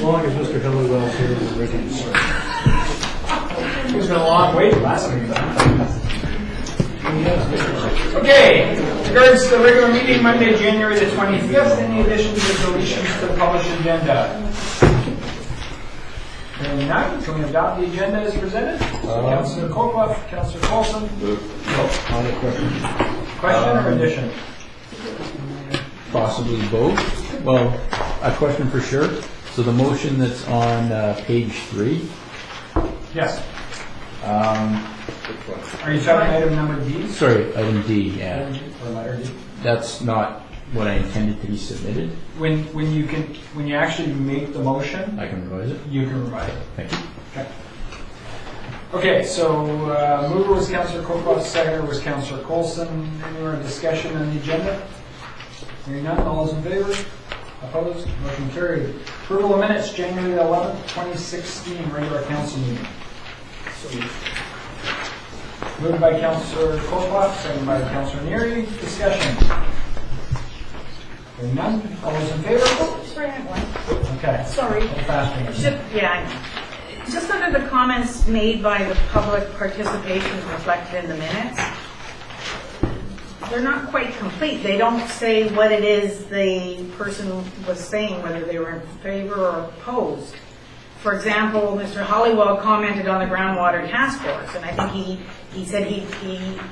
As long as Mr. Hillywell's here, we're ready to start. It's been a long wait last week. Okay, regards to the regular meeting Monday, January the 25th, any additions or deletions to the published agenda? Hearing none, can we adopt the agenda as presented? Councillor Kolkloff, Councillor Coulson. On a question. Question or addition? Possibly both. Well, a question for sure. So the motion that's on page 3. Yes. Are you talking item number D? Sorry, item D. Yeah, Or letter D? that's not what I intended to be submitted. When you actually make the motion, I can revise it. you can revise it. Thank you. Okay, so mover was Councillor Kolkloff, seconder was Councillor Coulson. Any more discussion on the agenda? Hearing none, all those in favor? Opposed? Motion carried. Approval of minutes, January 11th, 2016, regular council meeting. Moved by Councillor Kolkloff, seconded by Councillor Neary. Discussion. Hearing none, all those in favor? Oh, sorry, I have one. Okay. Sorry. A little faster. Yeah, I know. Just under the comments made by the public participation reflected in the minutes, they're not quite complete. They don't say what it is the person was saying, whether they were in favor or opposed. For example, Mr. Hollywell commented on the groundwater task force, and I think he said he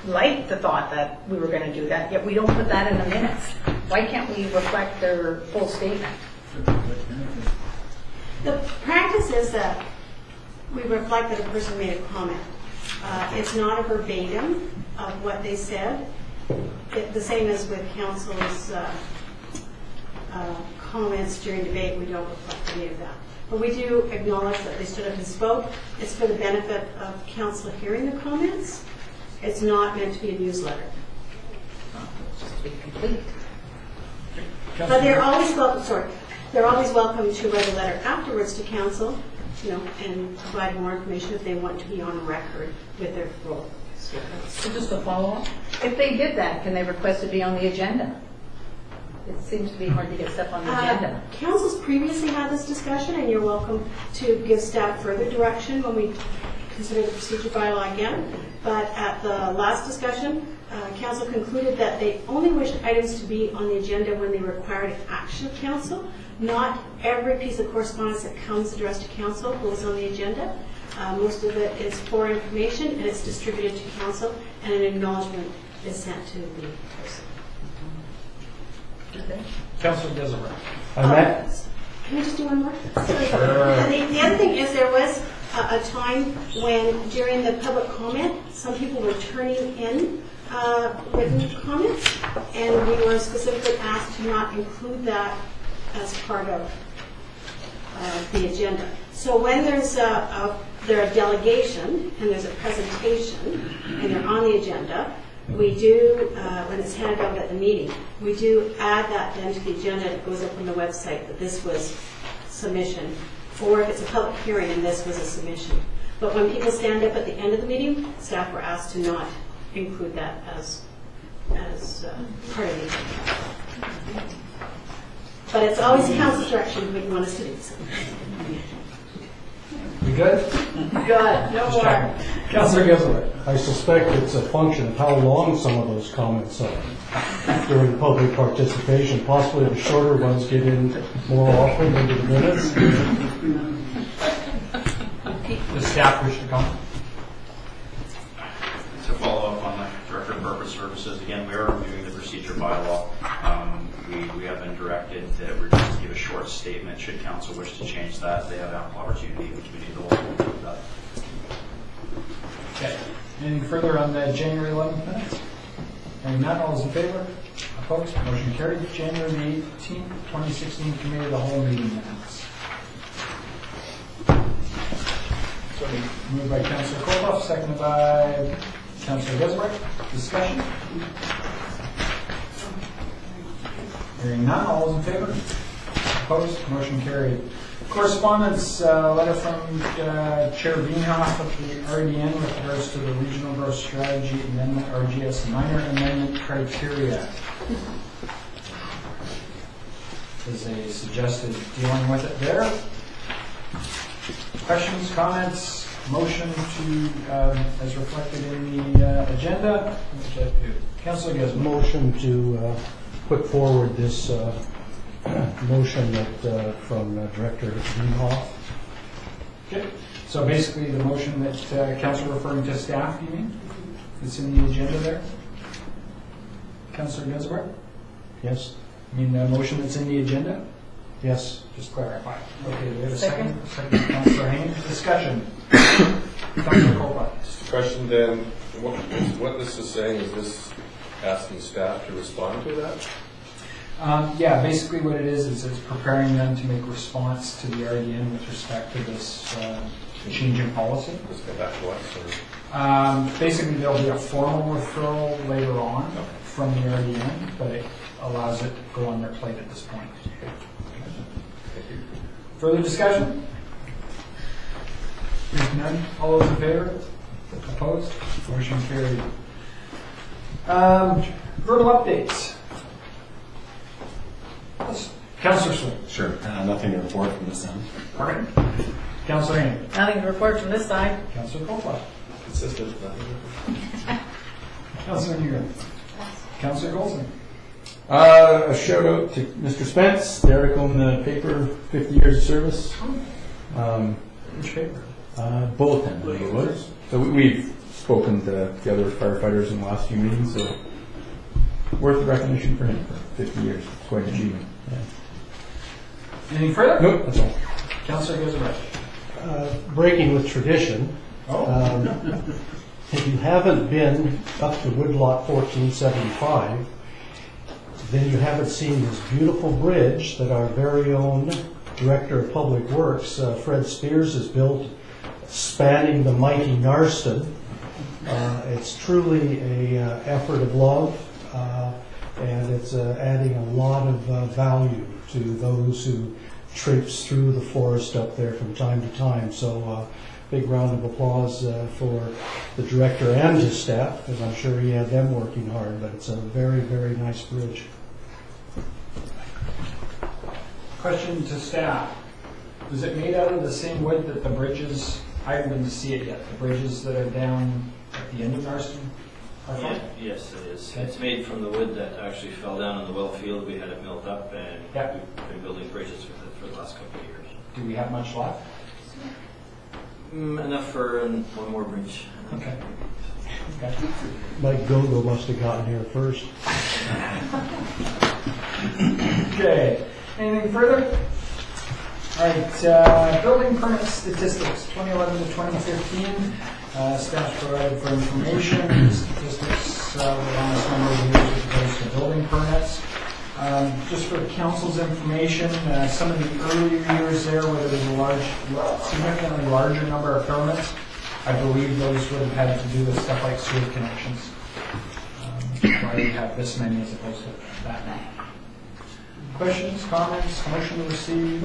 liked the thought that we were going to do that, yet we don't put that in the minutes. Why can't we reflect their full statement? The practice is that we reflect that a person made a comment. It's not a verbatim of what they said. The same as with council's comments during debate, we don't reflect any of that. But we do acknowledge that they stood up and spoke. It's for the benefit of council hearing the comments. It's not meant to be a newsletter. Just to be complete. But they're always welcome. They're always welcome to write a letter afterwards to council, and provide more information if they want to be on record with their role. So just a follow-up. If they did that, can they request to be on the agenda? It seems to be hard to get stuff on the agenda. Council's previously had this discussion, and you're welcome to give staff further direction when we consider the procedure bylaw again. But at the last discussion, council concluded that they only wished items to be on the agenda when they required action of council. Not every piece of correspondence that comes addressed to council goes on the agenda. Most of it is for information, and it's distributed to council, and an acknowledgement is sent to the person. Okay. Councillor Desiree. Can I just do one more? And the other thing is there was a time when during the public comment, some people were turning in written comments, and we were specifically asked to not include that as part of the agenda. So when there's a delegation and there's a presentation and they're on the agenda, we do, when it's handed out at the meeting, we do add that then to the agenda that goes up on the website that this was submission, or if it's a public hearing and this was a submission. But when people stand up at the end of the meeting, staff were asked to not include that as part of the agenda. But it's always council direction what you want us to do. So. We good? Good. No more. Councillor Desiree. I suspect it's a function of how long some of those comments are during public participation. Possibly the shorter ones get in more often into the minutes. Does staff wish to comment? To follow up on the Director of Corporate Services, again, we are reviewing the procedure bylaw. We have been directed that we're just to give a short statement. Should council wish to change that, they have ample opportunity, which we need to look into that. Okay. Anything further on the January 11th minutes? Hearing none, all those in favor? Opposed? Motion carried. January 18th, 2016, Committee of the Whole meeting minutes. Moved by Councillor Kolkloff, seconded by Councillor Desiree. Discussion? Hearing none, all those in favor? Opposed? Motion carried. Correspondence, letter from Chair Veenhoff of the RDN with regards to the Regional Growth Strategy Amendment, RGS Minor Amendment Criteria. As they suggested dealing with it there. Questions, comments, motion to, as reflected in the agenda? Councilor Gizmo. Motion to put forward this motion that from Director Greenhoff. Okay, so basically the motion that Councilor referring to staff, you mean? It's in the agenda there? Councilor Gizmo? Yes? You mean the motion that's in the agenda? Yes. Just clarify. Okay, we have a second. Second, Councilor Haynes. Discussion. Councilor Colbert. Question then, what this is saying, is this asking staff to respond to that? Yeah, basically what it is it's preparing them to make response to the RDN with respect to this change in policy. Just get back to us, or? Basically, there'll be a formal referral later on from the RDN, but it allows it to go on their plate at this point. Further discussion? Hearing none. All those in favor? Opposed? Motion carried. Verbal updates. Councilor Swing. Sure. Nothing to report from this end. Pardon? Councilor Haynes. Nothing to report from this side. Councilor Colbert. Consistent, nothing? Councilor Newman. Councilor Golson. A shout out to Mr. Spence, the article in the paper, 50 years of service. Which paper? Bulletin, I think it was. So we've spoken to the other firefighters in the last few meetings, so worth recognition for him for 50 years. It's quite an achievement. Yeah. Anything further? Nope, that's all. Councilor Gizmo. Breaking with tradition, Oh. if you haven't been up to Woodlot 1475, then you haven't seen this beautiful bridge that our very own Director of Public Works, Fred Spears, has built, spanning the mighty Narston. It's truly a effort of love, and it's adding a lot of value to those who traipse through the forest up there from time to time. So big round of applause for the director and his staff, because I'm sure he had them working hard, but it's a very, very nice bridge. Question to staff. Was it made out of the same wood that the bridges, I haven't been to see it yet, the bridges that are down at the end of Marston? Yes, it is. It's made from the wood that actually fell down in the well field. We had it milled up, and Yeah. we've been building bridges with it for the last couple of years. Do we have much left? Enough for one more bridge. Okay. Okay. Mike Gogo must have gotten here first. Okay. Anything further? All right. Building permit statistics, 2011 to 2015. Staff provided for information. Statistics the last number of years with regards to building permits. Just for council's information, some of the earlier years there where there was a significantly larger number of permits, I believe those would have had to do with stuff like sewer connections. Why do you have this many as opposed to that many? Questions, comments, motion to receive?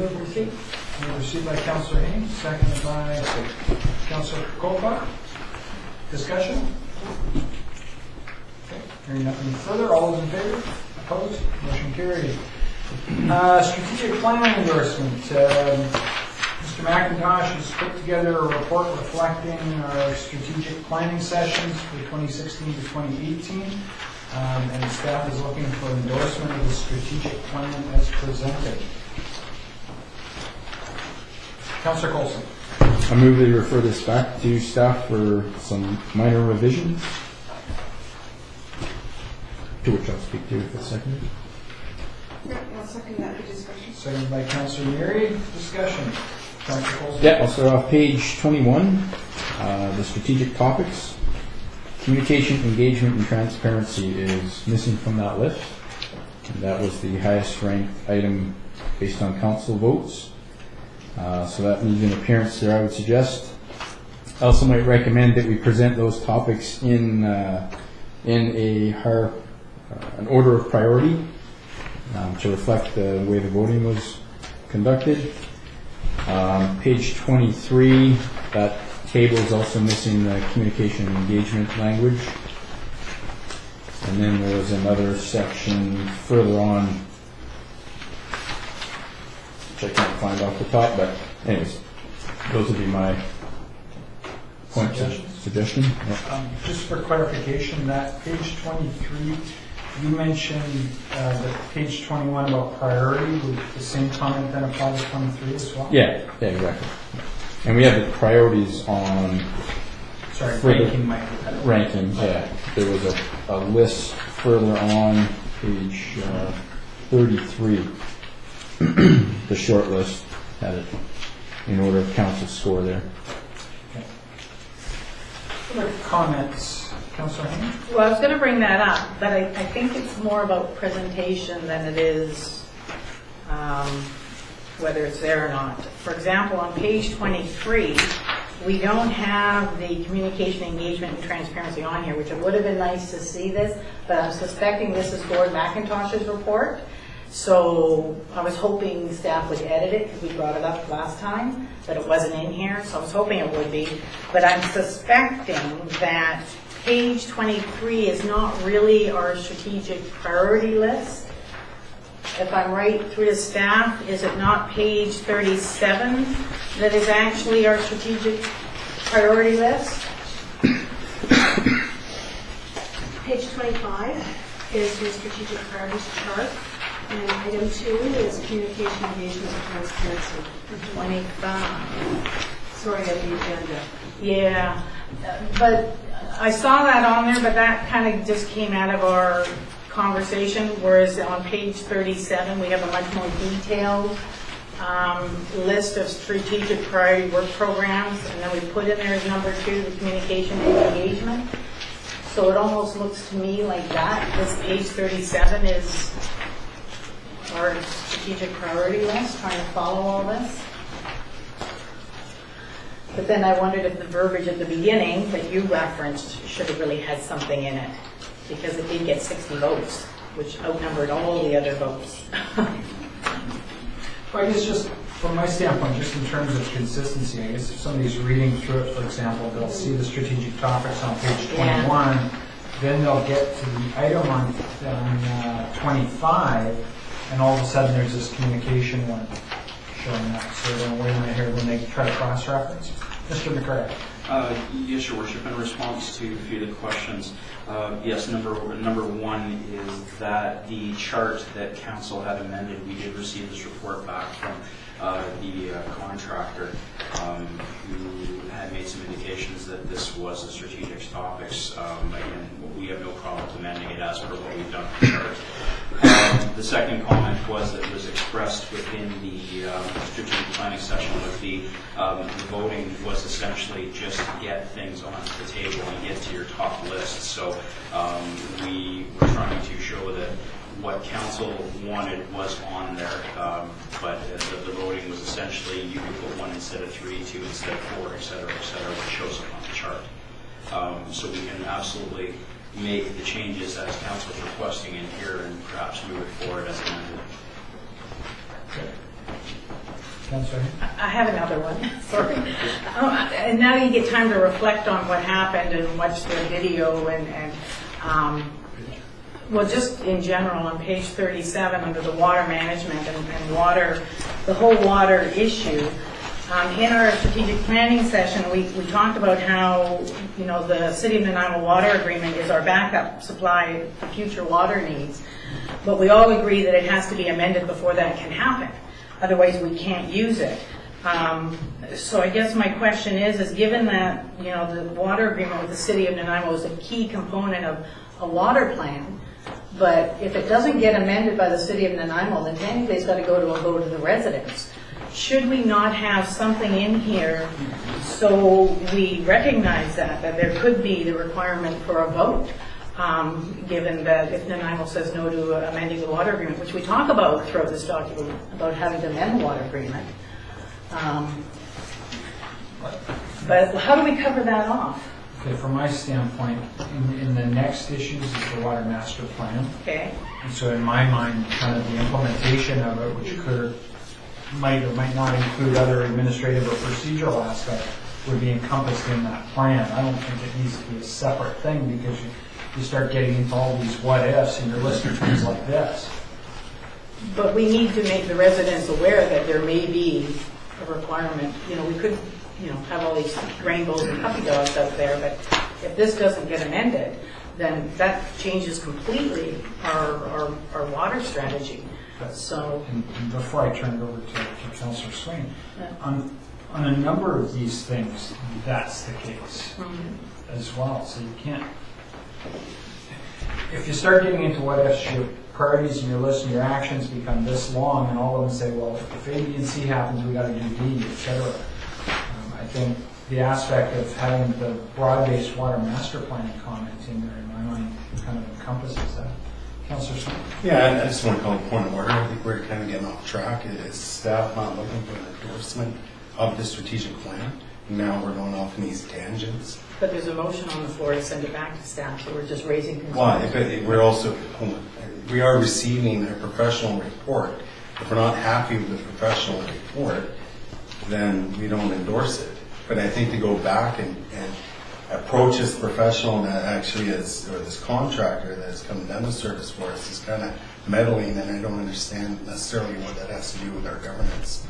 Received by Councilor Haynes, seconded by Councilor Colbach. Discussion? Okay, hearing nothing further, all those in favor? Opposed? Motion carried. Strategic plan endorsement. Mr. McIntosh has put together a report reflecting our strategic planning sessions for 2016 to 2018. And staff is looking for endorsement of the strategic plan as presented. Councilor Coulson. I move that you refer this back to staff for some minor revisions, to which I'll speak to if it's seconded. I'll second that for discussion. Seconded by Councilor Neary. Discussion. Councilor Coulson. Yeah, I'll start off page 21, the strategic topics. Communication, engagement, and transparency is missing from that list. And that was the highest ranked item based on council votes. So that needs an appearance there, I would suggest. I also might recommend that we present those topics in an order of priority to reflect the way the voting was conducted. Page 23, that table is also missing the communication and engagement language. And then there was another section further on, which I can't find off the top, but anyways, Those would be my points of suggestion. Yeah. Just for clarification, that page 23, you mentioned that page 21 about priority, would the same comment then apply to 23 as well? Yeah, exactly. And we have the priorities on Sorry, further- ranking might be better. ranking. Yeah, there was a list further on page 33. The short list had it in order of council score there. Other comments, Councillor Haynes? Well, I was going to bring that up, but I think it's more about presentation than it is whether it's there or not. For example, on page 23, we don't have the communication, engagement, and transparency on here, which it would have been nice to see this, but I'm suspecting this is Gord McIntosh's report. So I was hoping staff would edit it, because we brought it up last time, but it wasn't in here, so I was hoping it would be. But I'm suspecting that page 23 is not really our strategic priority list. If I'm right through the staff, is it not page 37 that is actually our strategic priority list? Page 25 is your strategic priorities chart, and item 2 is communication, engagement, and transparency. 25. Sorry, of the agenda. Yeah, but I saw that on there, but that kind of just came out of our conversation, whereas on page 37, we have a much more detailed list of strategic priority work programs, and then we put in there as number 2, the communication and engagement. So it almost looks to me like that, this page 37 is our strategic priority list, trying to follow all this. But then I wondered if the verbiage at the beginning that you referenced should have really had something in it, because it did get 60 votes, which outnumbered all the other votes. Well, I guess just from my standpoint, just in terms of consistency, I guess if somebody's reading through it, for example, they'll see the strategic topics on page 21, then they'll get to the item on 25, and all of a sudden there's this communication one showing up. So they're wait a minute here when they try to cross-reference. Mr. McCray. Yes, Your Worship. In response to a few of the questions, yes, number 1 is that the chart that council had amended, we did receive this report back from the contractor who had made some indications that this was a strategic topics. Again, we have no problem amending it as per what we've done for the chart. The second comment was that it was expressed within the strategic planning session was the voting was essentially just to get things onto the table and get to your top list. So we were trying to show that what council wanted was on there, but the voting was essentially you could put 1 instead of 3, 2 instead of 4, et cetera, which shows up on the chart. So we can absolutely make the changes as council is requesting in here and perhaps move it forward as amended. Councillor. I have another one, sorry. And now you get time to reflect on what happened and watch the video and well, just in general, on page 37, under the water management and water, the whole water issue, in our strategic planning session, we talked about how, you know, the City of Nanaimo water agreement is our backup supply for future water needs. But we all agree that it has to be amended before that can happen. Otherwise, we can't use it. So I guess my question is given that, you know, the water agreement with the City of Nanaimo is a key component of a water plan, but if it doesn't get amended by the City of Nanaimo, then technically it's got to go to a vote of the residents. Should we not have something in here so we recognize that there could be the requirement for a vote, given that if Nanaimo says no to amending the water agreement, which we talk about throughout this document, about having to amend the water agreement. But how do we cover that off? Okay, from my standpoint, in the next issues is the water master plan. Okay. And so in my mind, kind of the implementation of it, which might or might not include other administrative or procedural aspects, would be encompassed in that plan. I don't think it needs to be a separate thing because you start getting into all these what ifs and you're listing things like this. But we need to make the residents aware that there may be a requirement. You know, we could have all these rainbows and puppy dogs out there, but if this doesn't get amended, then that changes completely our water strategy. So, And before I turn it over to Councillor Swain, on a number of these things, that's the case as well. So you can't, if you start getting into what ifs, your priorities and your list and your actions become this long, and all of them say, well, if A, B, and C happens, we got to do D, etc. I think the aspect of having the broad-based water master plan comment in there, in my mind, kind of encompasses that. Councillor Swain? Yeah, I just want to call a point of order. I think we're kind of getting off track. Is staff not looking for an endorsement of the strategic plan? Now we're going off in these tangents. but there's a motion on the floor to send it back to staff, so we're just raising concerns. Why? We're also, we are receiving a professional report. If we're not happy with the professional report, then we don't endorse it. But I think to go back and approach this professional that actually is, or this contractor that has come done the service for us is kind of meddling, and I don't understand necessarily what that has to do with our governance.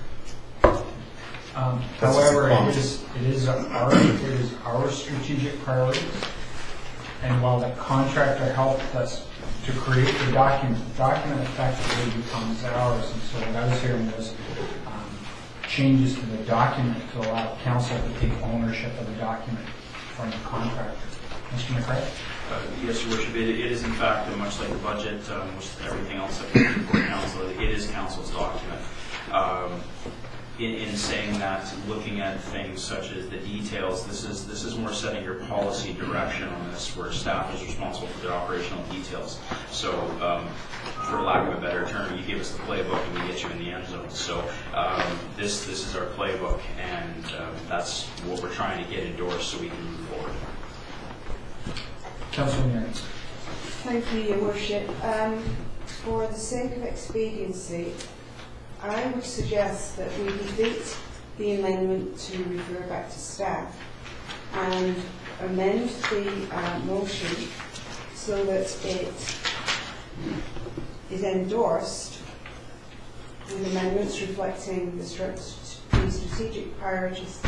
However, it is our strategic priorities, and while the contractor helped us to create the document effectively becomes ours. And so what I was hearing was changes to the document to allow council to take ownership of the document from the contractor. Mr. McRae? Yes, Your Worship, it is in fact, much like the budget, which everything else that comes before council, it is council's document. In saying that, looking at things such as the details, this is more setting your policy direction on this, where staff is responsible for the operational details. So, for lack of a better term, you give us the playbook and we get you in the end zone. So, this is our playbook, and that's what we're trying to get endorsed so we can move forward. Councilor Mary. Thank you, Your Worship. For the sake of expediency, I would suggest that we defeat the amendment to refer back to staff and amend the motion so that it is endorsed with amendments reflecting the strategic priorities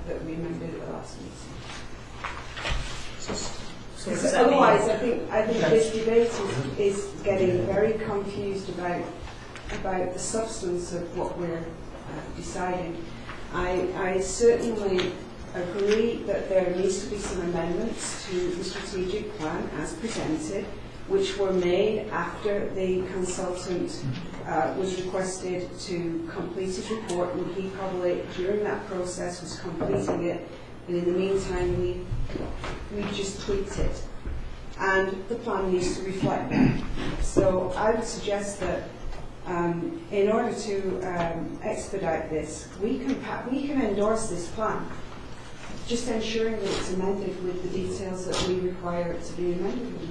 that we amended at the last meeting. Because otherwise, I think this debate is getting very confused about the substance of what we're deciding. I certainly agree that there needs to be some amendments to the strategic plan as presented, which were made after the consultant was requested to complete his report, and he probably during that process was completing it, and in the meantime we just tweaked it, and the plan needs to reflect that. So I would suggest that in order to expedite this, we can endorse this plan, just ensuring that it's amended with the details that we require it to be amended with.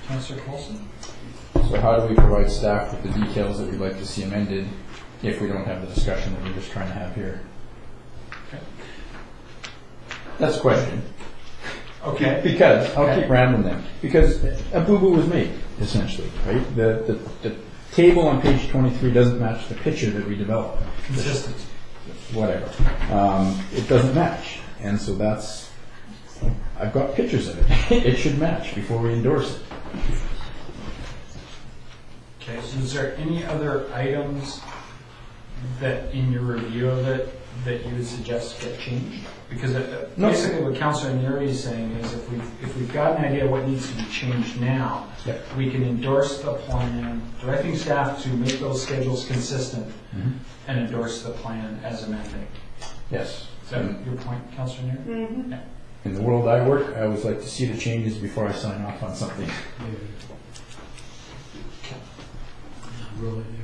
Councillor Coulson? So how do we provide staff with the details that we'd like to see amended if we don't have the discussion that we're just trying to have here? Okay. That's a question. Okay. Because, I'll keep rambling then, because a boo-boo was made, essentially, right? The table on page 23 doesn't match the picture that we developed. Consistency. Whatever. It doesn't match. And so that's, I've got pictures of it. It should match before we endorse it. Okay, so is there any other items that in your review of it that you would suggest get changed? Because No. basically what Councillor Neri is saying is if we've got an idea of what needs to be changed now, Yep. we can endorse the plan, directing staff to make those schedules consistent and endorse the plan as amended. Yes. Is that your point, Councillor Neri? Mm-hmm. Yeah. In the world I work, I always like to see the changes before I sign off on something.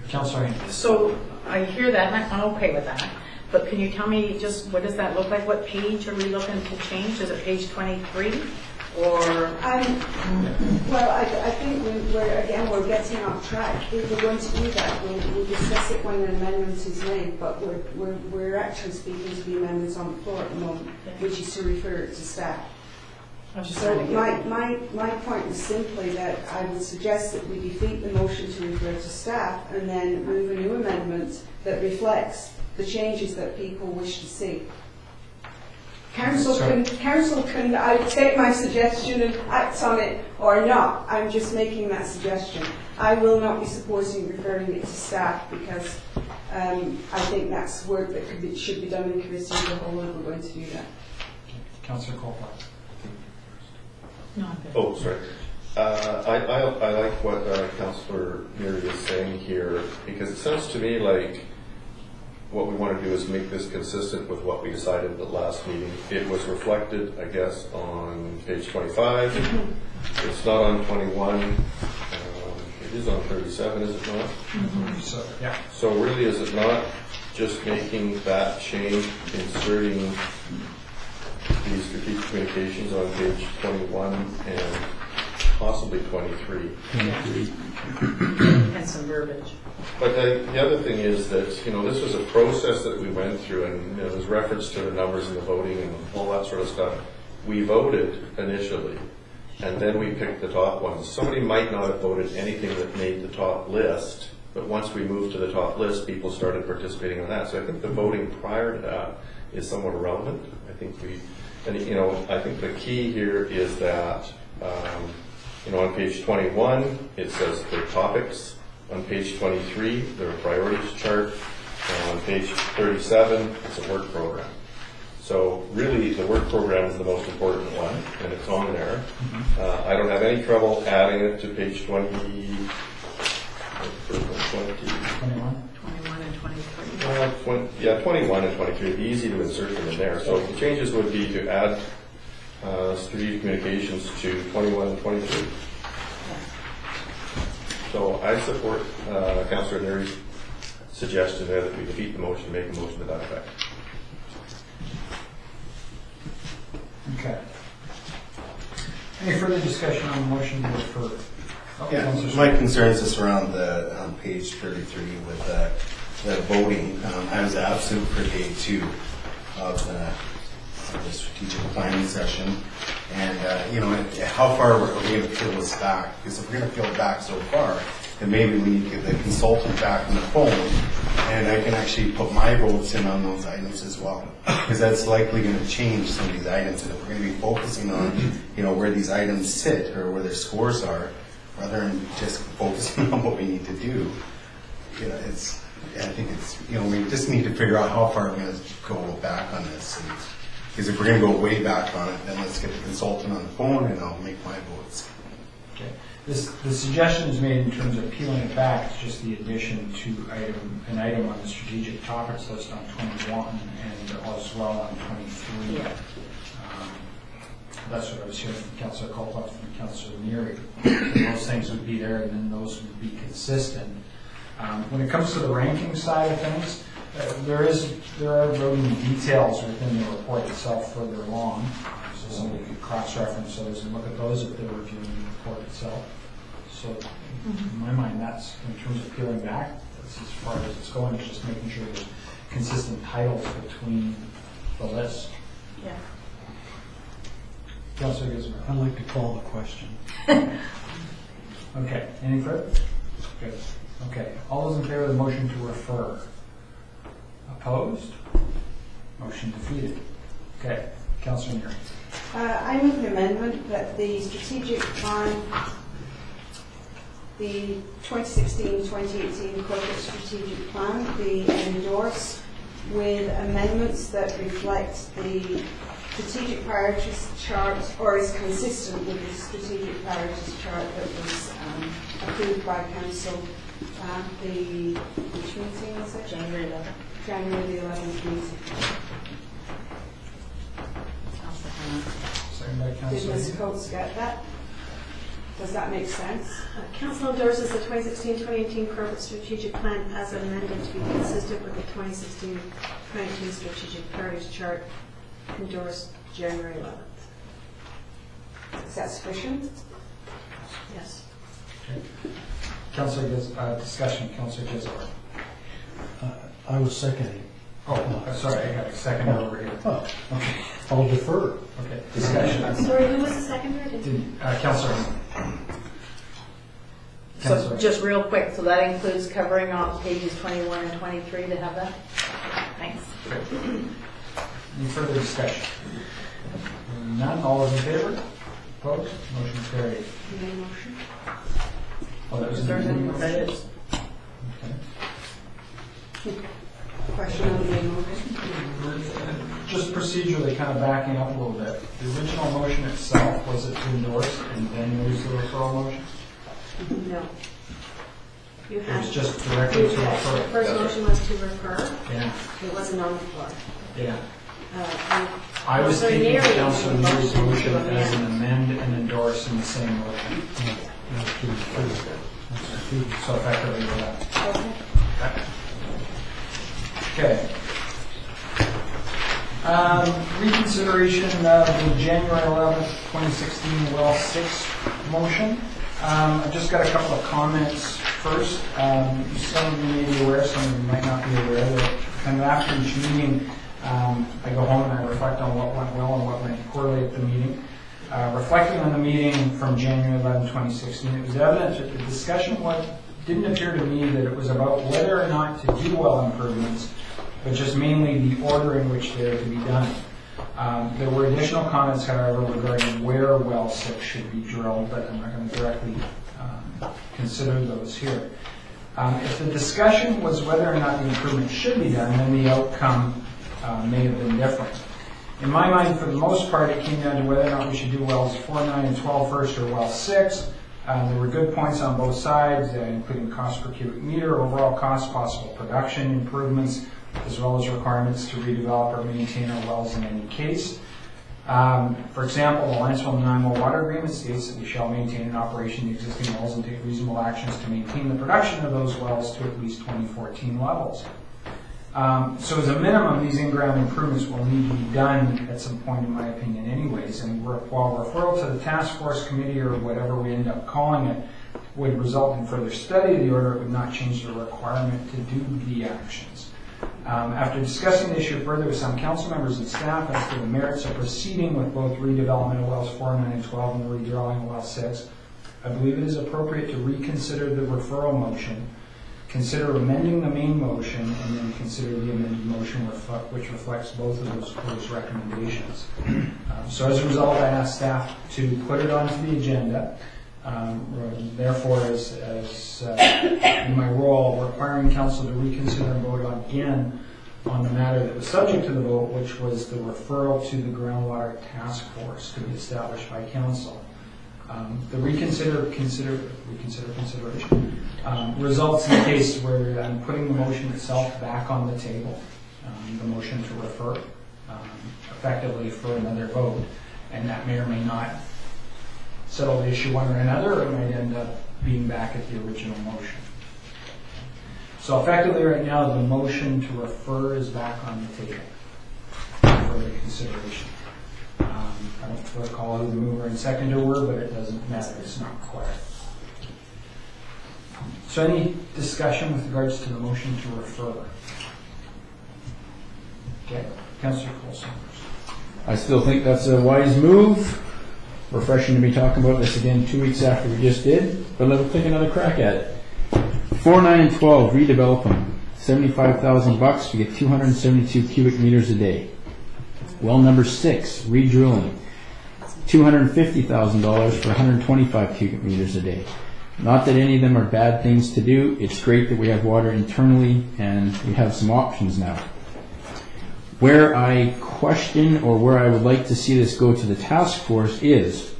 Councillor Haynes. So I hear that, and I'm okay with that. But can you tell me just what does that look like? What page are we looking to change? Is it page 23? Or Well, I think we're getting off track. If we're going to do that, we'll discuss it when an amendment is made, but we're actually speaking to the amendments on the floor at the moment, which is to refer it to staff. I'm just So trying to get my point was simply that I would suggest that we defeat the motion to refer to staff and then move a new amendment that reflects the changes that people wish to see. Council So- can either take my suggestion and act on it or not. I'm just making that suggestion. I will not be supporting referring it to staff because I think that's work that should be done in committee as a whole, and we're going to do that. Councillor Copeland. No, I'm good. Oh, sorry. I like what Councillor Neary is saying here, because it sounds to me like what we want to do is make this consistent with what we decided at the last meeting. It was reflected, I guess, on page 25. It's not on 21. It is on 37, is it not? So, yeah. So really, is it not just making that change, inserting these strategic communications on page 21 and possibly 23? And some verbiage. But the other thing is that, this was a process that we went through, and there's reference to the numbers and the voting and all that sort of stuff. We voted initially, and then we picked the top ones. Somebody might not have voted anything that made the top list, but once we moved to the top list, people started participating on that. So I think the voting prior to that is somewhat irrelevant. I think I think the key here is that, on page 21, it says the topics. On page 23, there are priorities chart. And on page 37, it's a work program. So really, the work program is the most important one, and it's on there. I don't have any trouble adding it to page 20. 21? 21 and 23. Well, 21 and 23 would be easy to insert them in there. So the changes would be to add strategic communications to 21 and 23. So I support Councillor Neary's suggestion there that we defeat the motion, make a motion to that effect. Okay. Any further discussion on the motion to refer? Yeah, my concern is just around on page 33 with the voting. I was absent for day 2 of the strategic planning session. And, how far are we going to peel this back? Because if we're going to peel it back so far, then maybe we need to get the consultant back on the phone, and I can actually put my votes in on those items as well. Because that's likely going to change some of these items. And if we're going to be focusing on, where these items sit or where their scores are, rather than just focusing on what we need to do, I think we just need to figure out how far we're going to go back on this. Because if we're going to go way back on it, then let's get the consultant on the phone and I'll make my votes. Okay. The suggestion is made in terms of peeling it back. It's just the addition to an item on the strategic topics list on 21 and as well on 23. Yeah. That's what I was hearing from Councillor Copeland and Councillor Neary. Those things would be there, and then those would be consistent. When it comes to the ranking side of things, there are voting details within the report itself further along. So somebody could cross-reference those and look at those if they're reviewing the report itself. So in my mind, that's in terms of peeling back, that's as far as it's going. It's just making sure there's consistent titles between the list. Yeah. Councillor Gizmer. I'd like to call the question. Okay, any further? Good. Okay, all those in favor of the motion to refer? Opposed? Motion defeated. Okay, Councillor Neary. I make an amendment that the strategic plan, the 2016-2018 corporate strategic plan be endorsed with amendments that reflect the strategic priorities chart, or is consistent with the strategic priorities chart that was approved by council at the, which meeting was it? January 11th. January the 11th meeting. Second by Did Councillor. Ms. Coates get that? Does that make sense? Council endorses the 2016-2018 corporate strategic plan as amended to be consistent with the 2016-2018 strategic priorities chart endorsed January 11th. Is that sufficient? Yes. Okay. Councillor discussion, Councillor Gisler. I was seconding. Oh, sorry, I got a second over here. Oh, okay. I'll defer. Okay, discussion. Sorry, who was the seconder? Councillor. So just real quick, so that includes covering off pages 21 and 23 to have that? Any further discussion? None, all those in favor? Opposed? Motion carried. Oh, that was Is there any motion? Question on the main motion? Just procedurally, kind of backing up a little bit, the original motion itself, was it to endorse and then there was the referral motion? No. You It had. was just directly to The refer? first motion was to refer. Yeah, It wasn't on the floor. yeah. Uh, I was So thinking Mary Councilor made a Lee's motion motion to as an amend. amend and endorse in the same motion. So effectively, that. Okay. Okay. Reconsideration of the January 11th, 2016 well 6 motion. I've just got a couple of comments first. Some of you may be aware, some of you might not be aware that kind of after each meeting, I go home and I reflect on what went well and what went poorly at the meeting. Reflecting on the meeting from January 11, 2016, it was evident that the discussion didn't appear to me that it was about whether or not to do well improvements, but just mainly the order in which they are to be done. There were additional comments, however, regarding where well 6 should be drilled, but I'm not going to directly consider those here. If the discussion was whether or not the improvement should be done, then the outcome may have been different. In my mind, for the most part, it came down to whether or not we should do wells 4, 9, and 12 first or well 6. There were good points on both sides, including cost per cubic meter, overall cost, possible production improvements, as well as requirements to redevelop or maintain our wells in any case. For example, the Lanceville and Nanaimo Water Agreement states that we shall maintain in operation the existing wells and take reasonable actions to maintain the production of those wells to at least 2014 levels. So as a minimum, these in-ground improvements will need to be done at some point, in my opinion, anyways. And while referral to the task force committee or whatever we end up calling it would result in further study of the order, it would not change the requirement to do the actions. After discussing the issue further with some council members and staff as to the merits of proceeding with both redevelopment of wells 4, 9, and 12 and the redrawing of well 6, I believe it is appropriate to reconsider the referral motion, consider amending the main motion, and then consider the amended motion which reflects both of those recommendations. So as a result, I asked staff to put it onto the agenda. Therefore, as in my role, requiring council to reconsider and vote again on the matter that was subject to the vote, which was the referral to the groundwater task force to be established by council. The consideration results in a case where I'm putting the motion itself back on the table, the motion to refer, effectively for another vote, and that may or may not settle the issue one or another, or it might end up being back at the original motion. So effectively right now, the motion to refer is back on the table for the consideration. I don't recall who the mover and seconder were, but it doesn't matter, it's not required. So any discussion with regards to the motion to refer? Okay, Councillor Coulson. I still think that's a wise move. Refreshing to be talking about this again 2 weeks after we just did, but let's take another crack at it. 4, 9, and 12, redevelop them. $75,000 to get 272 cubic meters a day. Well number 6, re-drilling. $250,000 for 125 cubic meters a day. Not that any of them are bad things to do. It's great that we have water internally and we have some options now. Where I question or where I would like to see this go to the task force is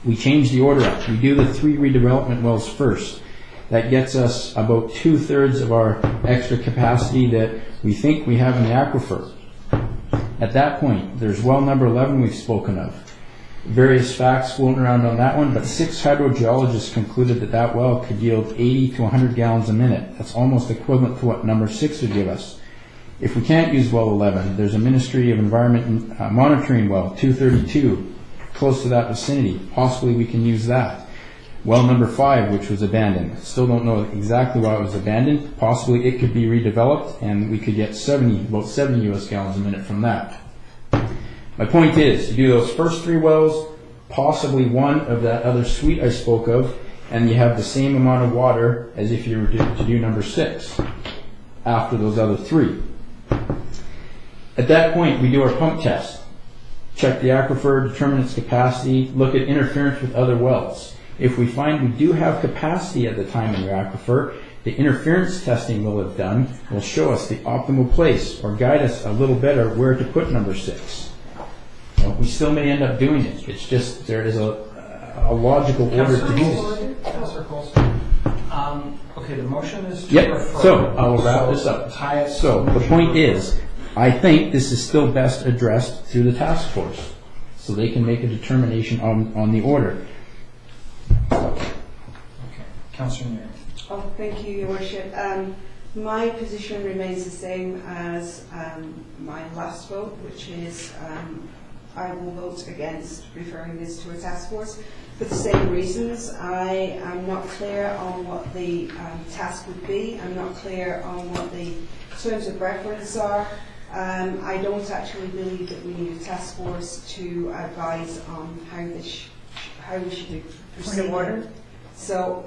we change the order up. We do the 3 redevelopment wells first. That gets us about 2/3 of our extra capacity that we think we have in the aquifer. At that point, there's well number 11 we've spoken of. Various facts floating around on that one, but 6 hydrogeologists concluded that that well could yield 80 to 100 gallons a minute. That's almost equivalent to what number 6 would give us. If we can't use well 11, there's a Ministry of Environment monitoring well, 232, close to that vicinity. Possibly we can use that. Well number 5, which was abandoned. Still don't know exactly why it was abandoned. Possibly it could be redeveloped and we could get about 70 US gallons a minute from that. My point is, you do those first 3 wells, possibly one of that other suite I spoke of, and you have the same amount of water as if you were to do number 6 after those other 3. At that point, we do our pump test. Check the aquifer, determine its capacity, look at interference with other wells. If we find we do have capacity at the time in your aquifer, the interference testing we'll have done will show us the optimal place or guide us a little better where to put number 6. We still may end up doing it. It's just there is a logical order to do this. Councillor Coulson. Okay, the motion is to Yep, refer. so I will wrap this up. Tie it. So the point is, I think this is still best addressed through the task force, so they can make a determination on the order. Okay, Councillor Neary. Oh, thank you, Your Worship. My position remains the same as my last vote, which is I will vote against referring this to a task force for the same reasons. I am not clear on what the task would be. I'm not clear on what the terms of reference are. I don't actually believe that we need a task force to advise on how we should be proceeding. Point of order? So,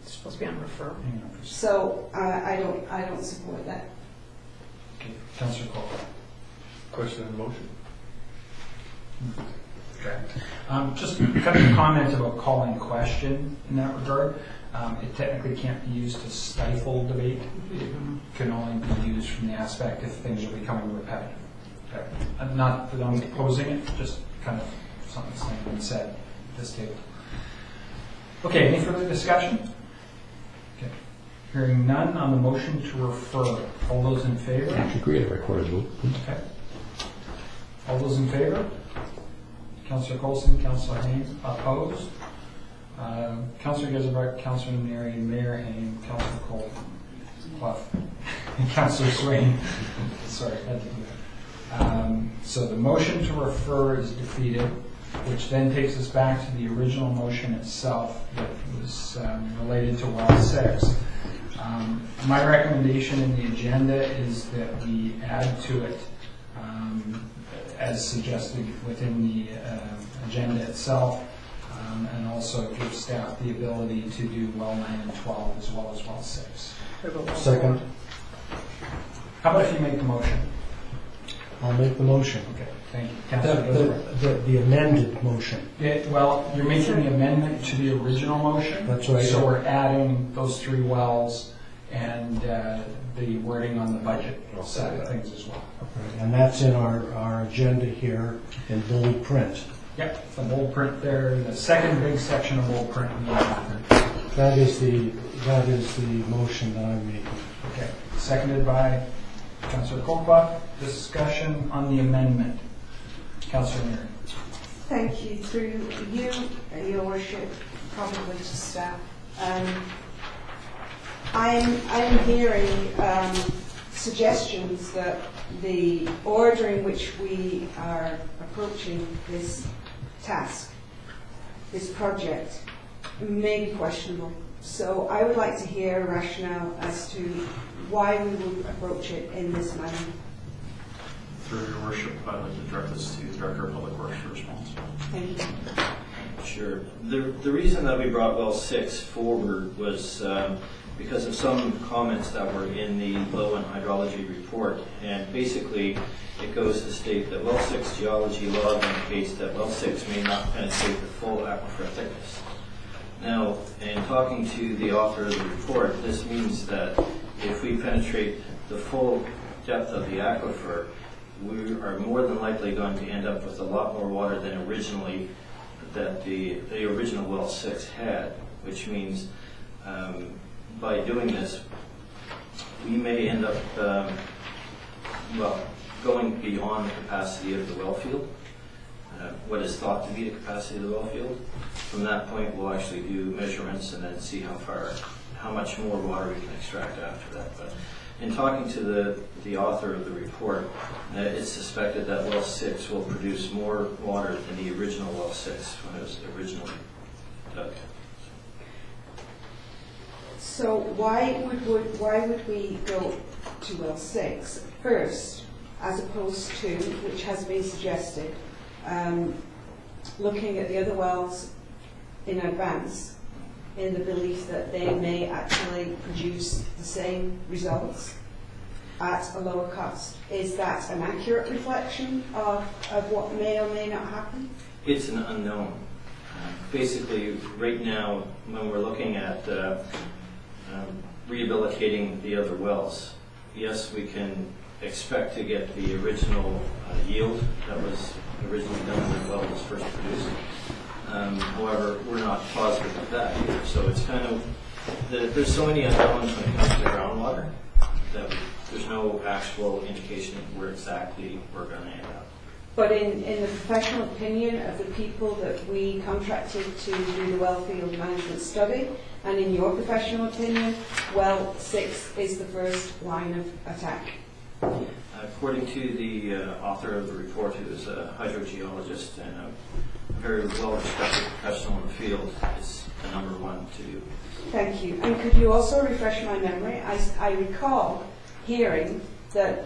It's supposed to be on refer. so I don't support that. Okay, Councillor Coulson. Question and motion? Okay. Just kind of a comment about calling question in that regard. It technically can't be used to stifle debate. It can only be used from the aspect if things are becoming repetitive. Okay. Not that I'm opposing it, just kind of something that's been said at this table. Okay, any further discussion? Okay. Hearing none on the motion to refer. All those in favor? Actually, create a recorded vote, please. Okay. All those in favor? Councillor Coulson, Councillor Haines, opposed? Councillor Geselbrecht, Councillor Neary, Mayor Hain, Councillor Cole, Clough, and Councillor Swain. Sorry, I had to do that. So the motion to refer is defeated, which then takes us back to the original motion itself that was related to well 6. My recommendation in the agenda is that we add to it, as suggested within the agenda itself, and also give staff the ability to do well 9 and 12 as well as well 6. Second. How about if you make the motion? I'll make the motion. Okay, thank you. Councillor Geselbrecht. The amended motion. Well, you're making the amendment to the original motion. That's right. So we're adding those 3 wells and the wording on the budget side of things as well. And that's in our agenda here in bold print. Yep, the bold print there, the second big section of bold print. In the print. That is the motion that I'm making. Okay, seconded by Councillor Kolpa. Discussion on the amendment. Councillor Neary. Thank you. Through you, Your Worship, probably to staff. I'm hearing suggestions that the order in which we are approaching this task, this project, may be questionable. So I would like to hear a rationale as to why we would approach it in this manner. Through your worship, I'd like to direct this to the Director of Public Works for response. Thank you. Sure. The reason that we brought well 6 forward was because of some comments that were in the low and hydrology report. And basically, it goes to state that well 6 geology log indicates that well 6 may not penetrate the full aquifer thickness. Now, in talking to the author of the report, this means that if we penetrate the full depth of the aquifer, we are more than likely going to end up with a lot more water than originally that the original well 6 had, which means by doing this, we may end up going beyond the capacity of the well field, what is thought to be the capacity of the well field. From that point, we'll actually do measurements and then see how much more water we can extract after that. But in talking to the author of the report, it's suspected that well 6 will produce more water than the original well 6 when it was originally dug. So why would we go to well 6 first, as opposed to, which has been suggested, looking at the other wells in advance, in the belief that they may actually produce the same results? at a lower cost. Is that an accurate reflection of what may or may not happen? It's an unknown. Basically, right now, when we're looking at rehabilitating the other wells, yes, we can expect to get the original yield that was originally done when the well was first produced. However, we're not positive of that either. So it's kind of, there's so many unknowns when it comes to groundwater that there's no actual indication of where exactly we're going to end up. But in the professional opinion of the people that we contracted to do the well field management study, and in your professional opinion, well 6 is the first line of attack. According to the author of the report, who is a hydrogeologist and a very well-respected professional in the field, it's the number one to do. Thank you. And could you also refresh my memory? I recall hearing that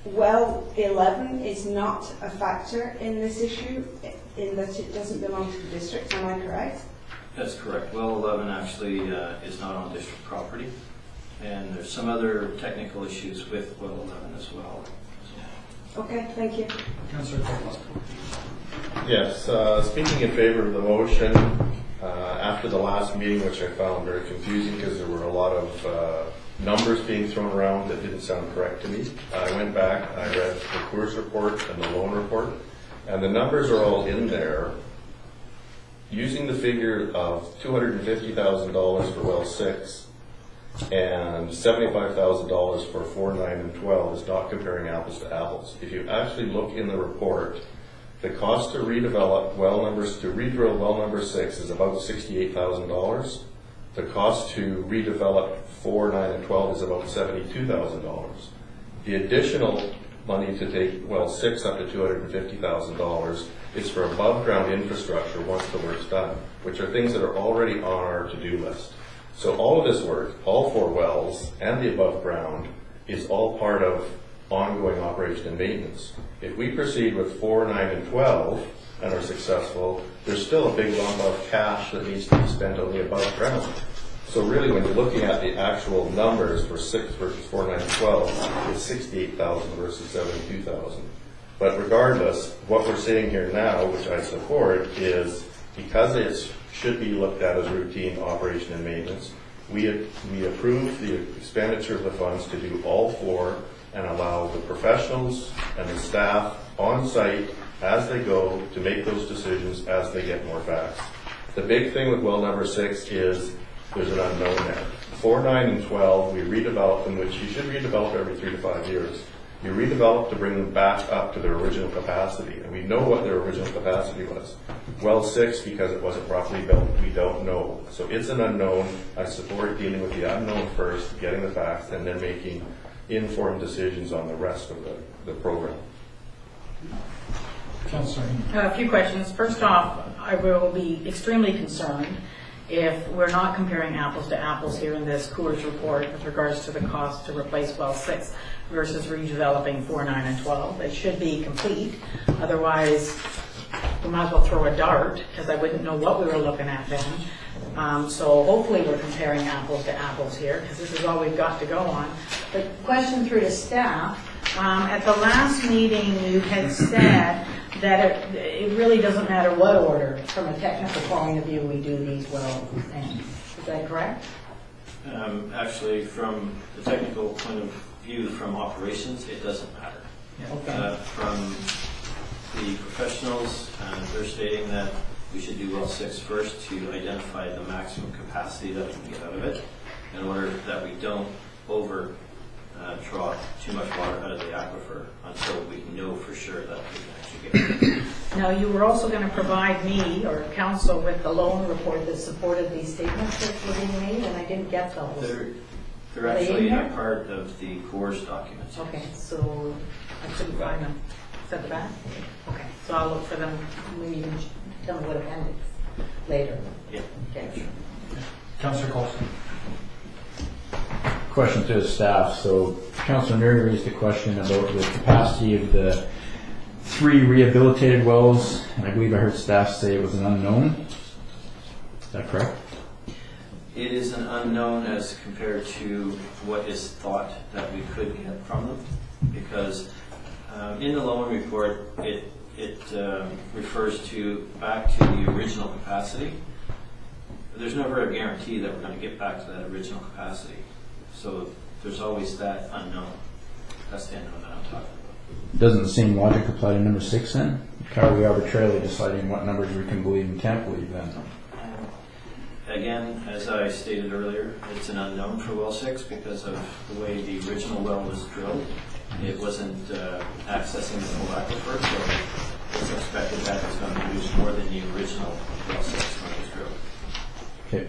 well 11 is not a factor in this issue, in that it doesn't belong to the district. Am I correct? That's correct. Well 11 actually is not on district property, and there's some other technical issues with well 11 as well. Okay, thank you. Councillor Copeland. Yes, speaking in favor of the motion, after the last meeting, which I found very confusing because there were a lot of numbers being thrown around that didn't sound correct to me, I went back, I read the Coors report and the loan report, and the numbers are all in there. Using the figure of $250,000 for well 6 and $75,000 for 4, 9, and 12 is not comparing apples to apples. If you actually look in the report, the cost to redevelop well numbers, to redrill well number 6 is about $68,000. The cost to redevelop 4, 9, and 12 is about $72,000. The additional money to take well 6 up to $250,000 is for above ground infrastructure once the work's done, which are things that are already on our to-do list. So all of this work, all 4 wells and the above ground, is all part of ongoing operation and maintenance. If we proceed with 4, 9, and 12 and are successful, there's still a big lump of cash that needs to be spent on the above ground. So really, when you're looking at the actual numbers for 6 versus 4, 9, and 12, it's $68,000 versus $72,000. But regardless, what we're saying here now, which I support, is because it should be looked at as routine operation and maintenance, we approve the expenditure of the funds to do all 4 and allow the professionals and the staff on site as they go to make those decisions as they get more facts. The big thing with well number 6 is there's an unknown there. 4, 9, and 12, we redevelop them, which you should redevelop every 3 to 5 years. You redevelop to bring them back up to their original capacity, and we know what their original capacity was. Well 6, because it wasn't properly built, we don't know. So it's an unknown. I support dealing with the unknown first, getting the facts, and then making informed decisions on the rest of the program. Councillor. A few questions. First off, I will be extremely concerned if we're not comparing apples to apples here in this Coors report with regards to the cost to replace well 6 versus redeveloping 4, 9, and 12. It should be complete. Otherwise, we might as well throw a dart because I wouldn't know what we were looking at then. So hopefully we're comparing apples to apples here because this is all we've got to go on. The question through to staff, at the last meeting you had said that it really doesn't matter what order, from a technical point of view, we do these wells in. Is that correct? Actually, from the technical point of view, from operations, it doesn't matter. Okay. From the professionals, they're stating that we should do well 6 first to identify the maximum capacity that we can get out of it in order that we don't draw too much water out of the aquifer until we know for sure that we can actually get it. Now, you were also going to provide me or council with the loan report that supported these statements that were being made, and I didn't get those. They're actually not part of the Coors documents. Okay, so I couldn't find them. Is that the back? Okay, so I'll look for them. Maybe you can tell me what appendix later. Yeah. Okay. Councillor Colson. Question to the staff. So Councillor Mary raised a question about the capacity of the 3 rehabilitated wells, and I believe I heard staff say it was an unknown. Is that correct? It is an unknown as compared to what is thought that we could get from them, because in the loan report, it refers back to the original capacity. There's never a guarantee that we're going to get back to that original capacity. So there's always that unknown. That's the unknown that I'm talking about. Doesn't the same logic apply to number 6 then? How are we arbitrarily deciding what numbers we can believe and can't believe then? Again, as I stated earlier, it's an unknown for well 6 because of the way the original well was drilled. It wasn't accessing the full aquifer, so it's expected that it's going to produce more than the original well 6 when it was drilled. Okay.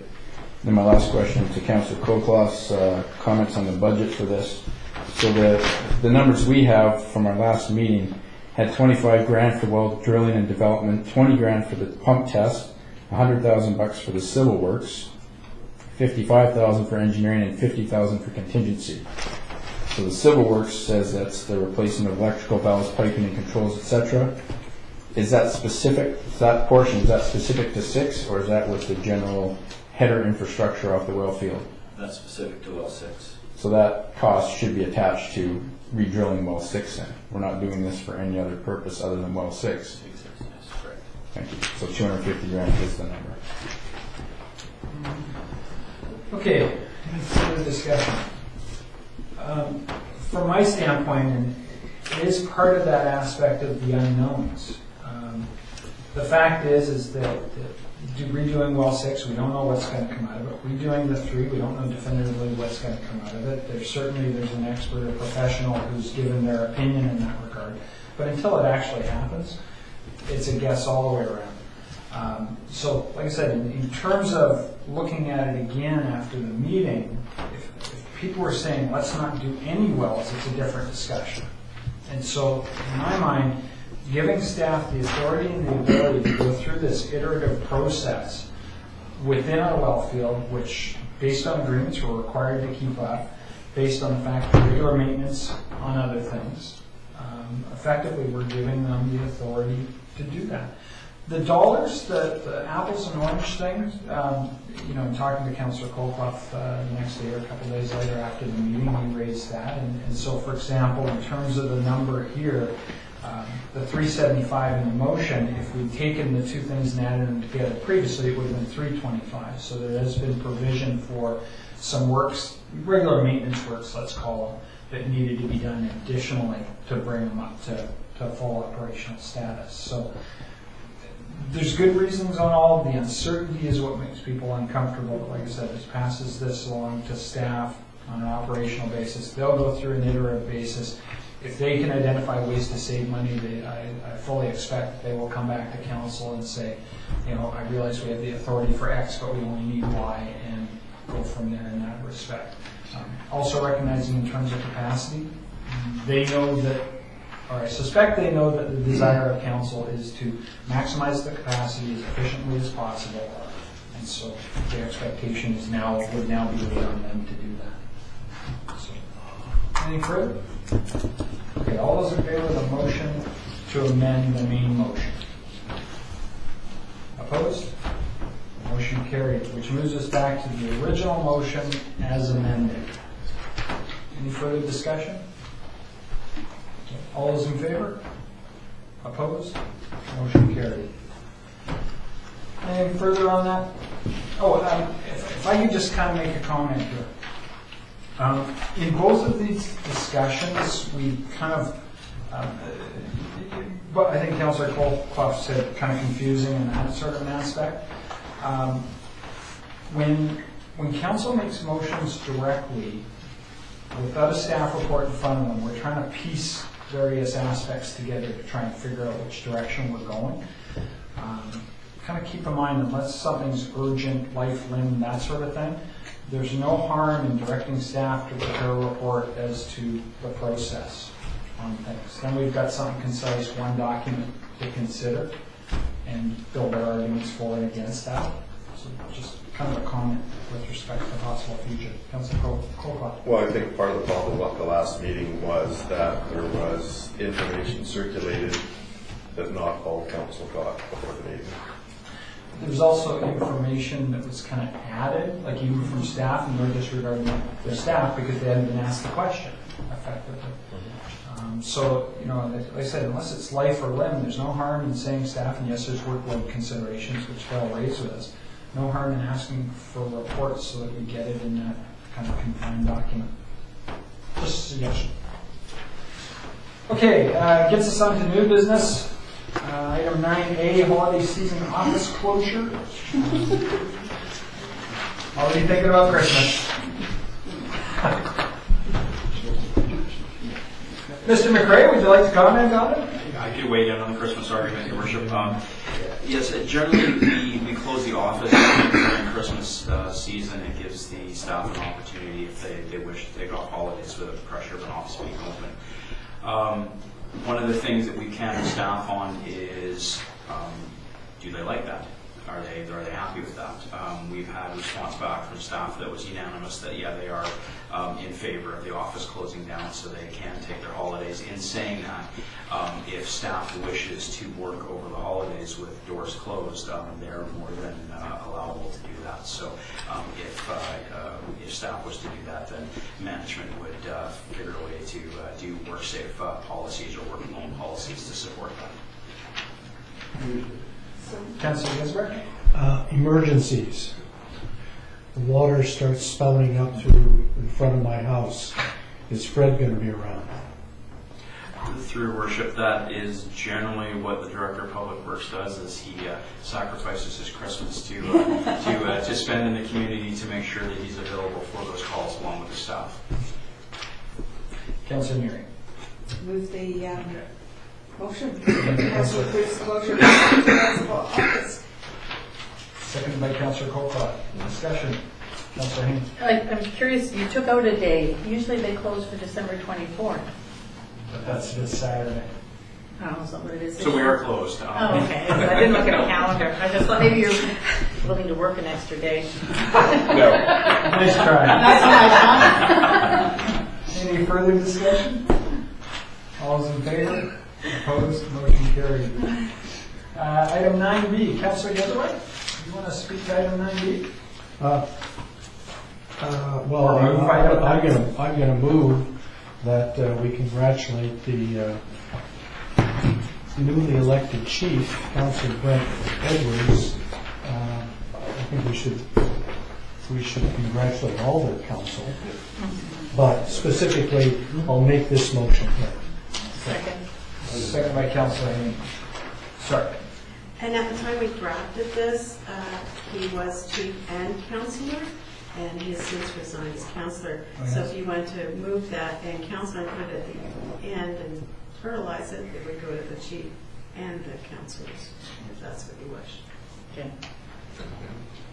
Then my last question to Councillor Colclough's comments on the budget for this. So the numbers we have from our last meeting had 25 grand for well drilling and development, 20 grand for the pump test, 100,000 bucks for the civil works, 55,000 for engineering, and 50,000 for contingency. So the civil works says that's the replacement of electrical valves, piping, and controls, etc. Is that specific? That portion is that specific to 6, or is that with the general header infrastructure off the well field? That's specific to well 6. So that cost should be attached to re-drilling well 6 then. We're not doing this for any other purpose other than well 6. Yes, correct. Thank you. So 250 grand is the number. Okay, any further discussion? From my standpoint, and it is part of that aspect of the unknowns. The fact is that redoing well 6, we don't know what's going to come out of it. Redoing the 3, we don't know definitively what's going to come out of it. There's an expert, a professional who's given their opinion in that regard. But until it actually happens, it's a guess all the way around. So, like I said, in terms of looking at it again after the meeting, if people were saying, let's not do any wells, it's a different discussion. And so, in my mind, giving staff the authority and the ability to go through this iterative process within our well field, which, based on agreements, we're required to keep up, based on the fact that regular maintenance on other things, effectively we're giving them the authority to do that. The dollars, the apples and orange things, in talking to Councillor Colclough the next day or a couple of days later after the meeting, we raised that. And so, for example, in terms of the number here, the 375 in the motion, if we'd taken the two things and added them together previously, it would have been 325. So there has been provision for some works, regular maintenance works, let's call them, that needed to be done additionally to bring them up to full operational status. So there's good reasons on all. The uncertainty is what makes people uncomfortable. But like I said, this passes this along to staff on an operational basis. They'll go through an iterative basis. If they can identify ways to save money, I fully expect they will come back to council and say, I realize we have the authority for X, but we only need Y, and go from there in that respect. Also recognizing in terms of capacity, they know that, or I suspect they know that the desire of council is to maximize the capacity as efficiently as possible. And so the expectation is would now be laid on them to do that. So, any further? Okay, all those in favor of the motion to amend the main motion? Opposed? Motion carried, which moves us back to the original motion as amended. Any further discussion? All those in favor? Opposed? Motion carried. Anything further on that? If I could just kind of make a comment here. In both of these discussions, we kind of, but I think Councillor Colclough said kind of confusing in that sort of an aspect. When council makes motions directly, without a staff report in front of them, we're trying to piece various aspects together to try and figure out which direction we're going. Kind of keep in mind, unless something's urgent, life, limb, that sort of thing, there's no harm in directing staff to prepare a report as to the process on things. Then we've got something concise, one document to consider, and build our arguments for and against that. So just kind of a comment with respect to the possible future. Councillor Colclough. Well, I think part of the problem at the last meeting was that there was information circulated that not all council got before the meeting. There's also information that was kind of added, like even from staff, and they're disregarding their staff because they hadn't been asked the question effectively. So, you know, like I said, unless it's life or limb, there's no harm in saying staff, and yes, there's workload considerations, which they'll raise with us. No harm in asking for reports so that we get it in that kind of confined document. Just a suggestion. Okay, gets us on to new business. Item 9A, holiday season office closure. Already thinking about Christmas. Mr. McRae, would you like to comment on it? I could weigh in on the Christmas argument, Your Worship. Yes, generally we close the office during Christmas season. It gives the staff an opportunity if they wish to take off holidays without the pressure of an office being open. One of the things that we can staff on is, do they like that? Are they happy with that? We've had a response back from staff that was unanimous that, yeah, they are in favor of the office closing down so they can take their holidays. In saying that, if staff wishes to work over the holidays with doors closed, they're more than allowable to do that. So if staff was to do that, then management would figure a way to do work-safe policies or work-from-home policies to support that. Councilor Ginsberg? Emergencies. The water starts spouting up through in front of my house. Is Fred going to be around? Through Your Worship, that is generally what the Director of Public Works does, is he sacrifices his Christmas to spend in the community to make sure that he's available for those calls along with the staff. Councilor Neary? Move the motion. Council approves the closure of the municipal office. Seconded by Councilor Colcott. Discussion. Councilor Haynes? I'm curious, you took out a day. Usually they close for December 24th. But that's this Saturday. Oh, is that what it is? So we are closed. Oh, okay. So I didn't look at a calendar. I just thought maybe you're willing to work an extra day. No. Nice try. That's my thought. Any further discussion? All those in favor? Opposed? Motion carried. Item 9B, Councilor Getaway, you want to speak to item 9B? Well, I'm going to move that we congratulate the newly elected chief, Councilor Brent Edwards. I think we should congratulate all their council, but specifically, I'll make this motion here. Second. Second by Councilor Haynes. Sorry. And at the time we drafted this, he was chief and councillor, and he has since resigned as councillor. Oh, So yes. if you want to move that and councillor put it at the end and pluralize it, it would go to the chief and the councillors, if that's what you wish. Okay.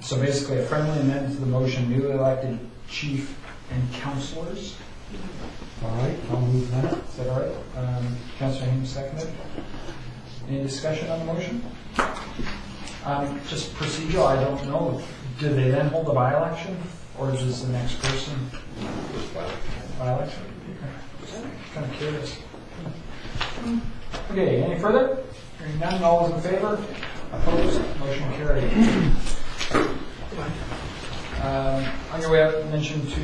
So basically, a friendly amendment to the motion, newly elected chief and councillors. All right, I'll move that. Is that all right? Councilor Haynes seconded. Any discussion on the motion? Just procedural, I don't know. Do they then hold a by-election, or does the next person? By-election? Kind of curious. Okay, any further? Hearing none, all those in favor? Opposed? Motion carried. On your way out, mention to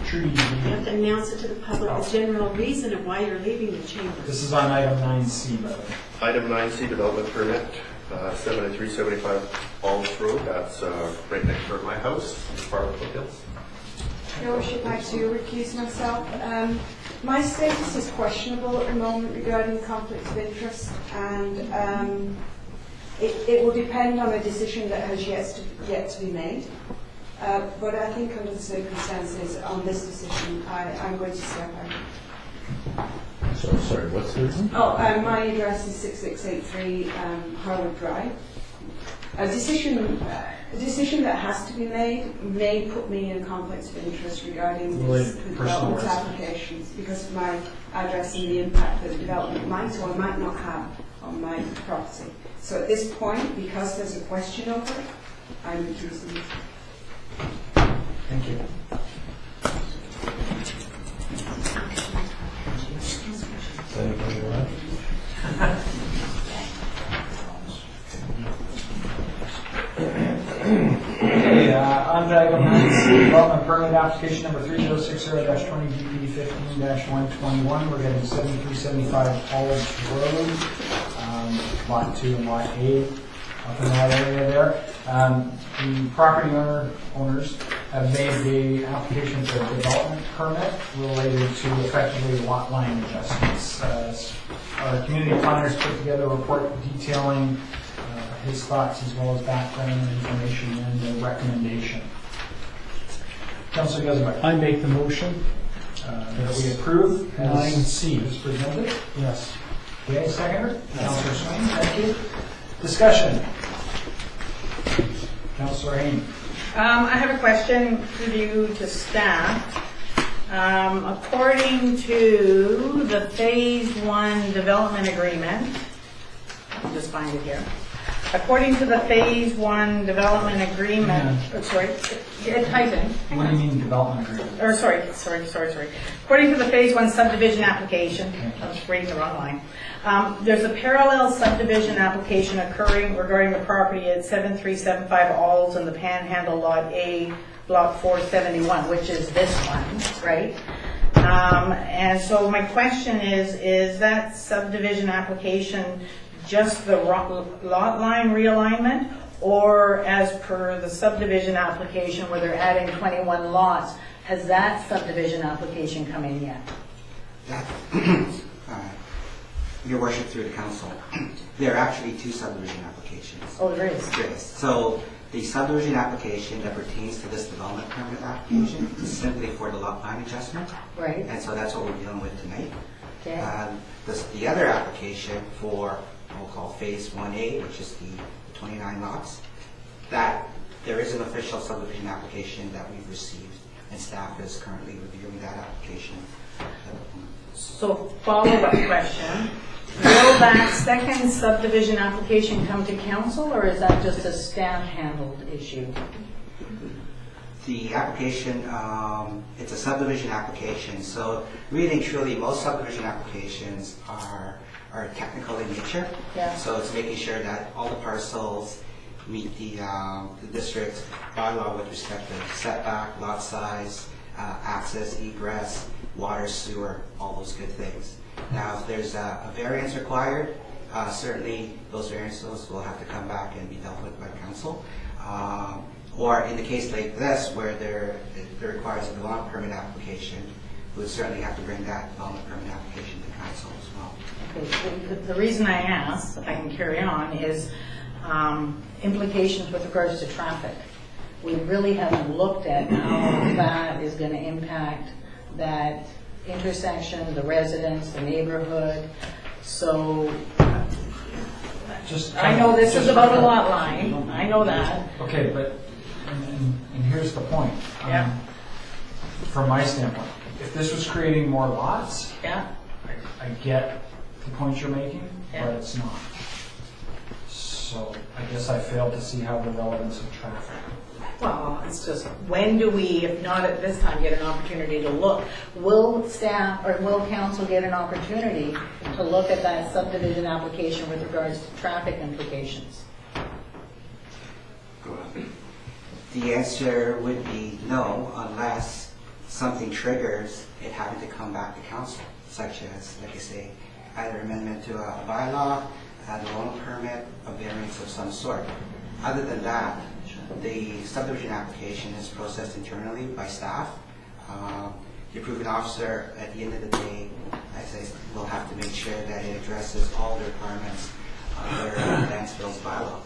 Trudy. You have to announce it to the public, the general reason of why you're leaving the chamber. This is on item 9C, by the way. Item 9C, development permit, 7375 Falls Road. That's right next door to my house, part of Foothills. Your Worship, I'd like to recuse myself. My status is questionable at the moment regarding conflict of interest, and it will depend on a decision that has yet to be made. But I think under the circumstances on this decision, I'm going to step out. So, sorry, what's the reason? My address is 6683 Harwood Drive. A decision that has to be made may put me in conflict of interest regarding this development applications because of my address and the impact that the development might or might not have on my property. So at this point, because there's a question over it, I'm recusing myself. Thank you. Is anybody left? agenda item 9C, development permit application number 3060-20DP15-121. We're getting 7375 Olive Road, lot 2 and lot A, up in that area there. The property owners have made the application for a development permit related to effectively lot line adjustments. Our community planners put together a report detailing his thoughts as well as background information and the recommendation. Councilor Guzman. I make the motion. That we approve as 9C. as presented. Yes. Okay, seconder. Councilor Swain, thank you. Discussion. Councilor Hain. I have a question for you to staff. According to the Phase 1 development agreement, I'll just find it here. According to the Phase 1 development agreement, type in. What do you mean development agreement? Or sorry. According to the Phase 1 subdivision application, I was reading the wrong line. There's a parallel subdivision application occurring regarding the property at 7375 Alls in the Panhandle Lot A, Block 471, which is this one, right? And so my question is that subdivision application just the lot line realignment, or as per the subdivision application where they're adding 21 lots, has that subdivision application come in yet? Your worship, through the council, there are actually 2 subdivision applications. Oh, there is? Yes. So the subdivision application that pertains to this development permit application is simply for the lot line adjustment. Right. And so that's what we're dealing with tonight. Okay. The other application for what we'll call Phase 1A, which is the 29 lots, that there is an official subdivision application that we've received, and staff is currently reviewing that application. So follow-up question, will that second subdivision application come to council, or is that just a staff-handled issue? The application, it's a subdivision application, so really and truly most subdivision applications are technical in nature. Yeah. So it's making sure that all the parcels meet the district bylaw with respect to setback, lot size, access, egress, water, sewer, all those good things. Now, if there's a variance required, certainly those variances will have to come back and be dealt with by council. Or in the case like this, where there requires a development permit application, we would certainly have to bring that development permit application to council as well. Okay, the reason I ask, if I can carry on, is implications with regards to traffic. We really haven't looked at how that is going to impact that intersection, the residents, the neighborhood. So I know this is about a lot line. I know that. Okay, but and here's the point. Yeah. From my standpoint, if this was creating more lots, Yeah. I get the point you're making, Yeah. but it's not. So I guess I failed to see how the relevance of traffic. Well, it's just, when do we, if not at this time, get an opportunity to look? Will staff or will council get an opportunity to look at that subdivision application with regards to traffic implications? The answer would be no, unless something triggers it having to come back to council, such as, like I say, either amendment to a bylaw, a development permit, a variance of some sort. Other than that, the subdivision application is processed internally by staff. The approving officer, at the end of the day, I say, will have to make sure that it addresses all the requirements under Lansville's bylaw.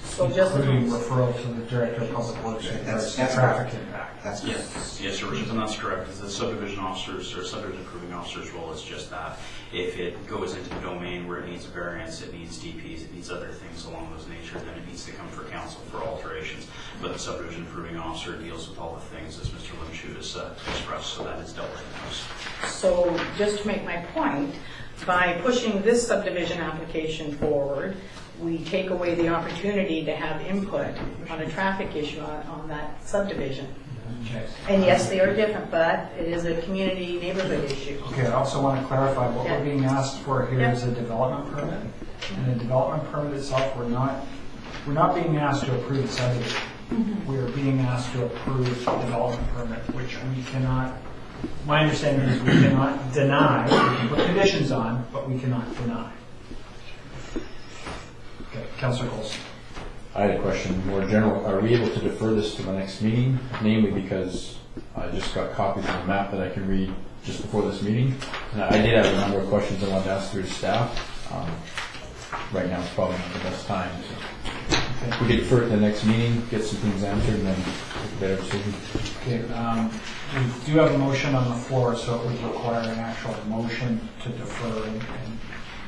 So just including referral to the director of public works with regards to That's traffic correct. impact. That's correct. Yes, Your Worship, and that's correct. The subdivision officers or subdivision approving officer's role is just that. If it goes into the domain where it needs a variance, it needs DPs, it needs other things along those nature, then it needs to come for council for alterations. But the subdivision approving officer deals with all the things as Mr. Limshoe has expressed, so that is dealt with in house. So just to make my point, by pushing this subdivision application forward, we take away the opportunity to have input on a traffic issue on that subdivision. Okay. And yes, they are different, but it is a community neighborhood issue. Okay, I also want to clarify what Yeah. we're being asked for here Yeah. is a development permit. And the development permit itself, we're not being asked to approve the subdivision. we are being asked to approve the development permit, which we cannot, my understanding is we cannot deny. We can put conditions on, but we cannot deny. Okay, Councillor Colson. I had a question, more general. Are we able to defer this to the next meeting? Namely because I just got copies of the map that I can read just before this meeting. And I did have a number of questions I wanted to ask through the staff. Right now it's probably not the best time. So we could defer it to the next meeting, get some things answered, and then make a better decision. Okay, we do have a motion on the floor, so it would require an actual motion to defer. And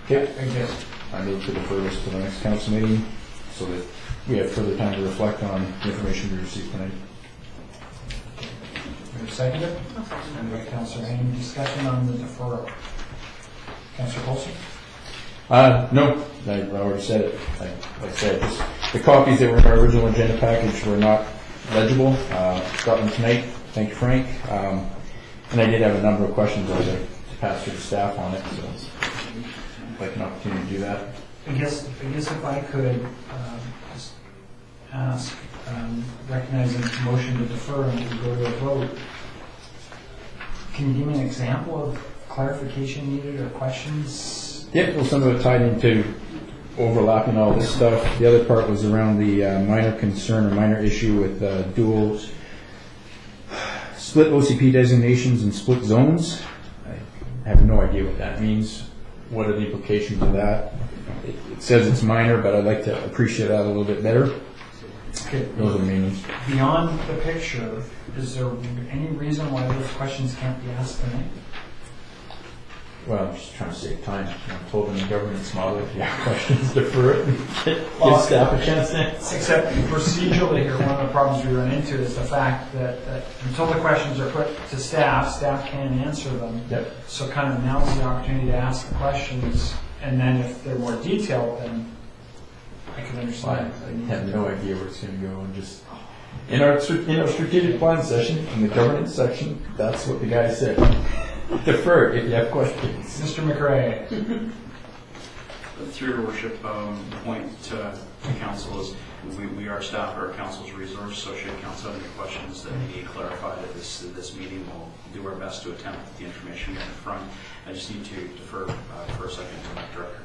Okay. I guess I move to defer this to the next council meeting so that we have further time to reflect on the information we received tonight. we have seconded. And by Councillor Hain, discussion on the deferral. Councillor Colson. No, I already said it. Like I said, just the copies that were in our original agenda package were not legible. Got them tonight. Thank you, Frank. And I did have a number of questions I would like to pass through the staff on it, so I'd like an opportunity to do that. I guess if I could just ask, recognizing the motion to defer and to go to a vote, can you give me an example of clarification needed or questions? Yeah, well, some of it tied into overlapping all this stuff. The other part was around the minor concern or minor issue with dual split OCP designations and split zones. I have no idea what that means. What are the implications of that? It says it's minor, but I'd like to appreciate that a little bit better. Okay. Those are the main ones. Beyond the picture, is there any reason why those questions can't be asked tonight? Well, I'm just trying to save time. I'm told in the governance model, if you have questions, defer it and give staff a chance to answer. Except procedurally here, one of the problems we run into is the fact that until the questions are put to staff can't answer them. Yep. So kind of now's the opportunity to ask the questions, and then if they're more detailed, then I can understand. I have no idea where it's going to go. And just in our strategic plan session, in the governance section, that's what the guy said. Defer if you have questions. Mr. McRae. Through your worship, point to council is we are staff, our council's resource, so should council have any questions that need clarified at this meeting, we'll do our best to attempt the information in front. I just need to defer for a second to my director.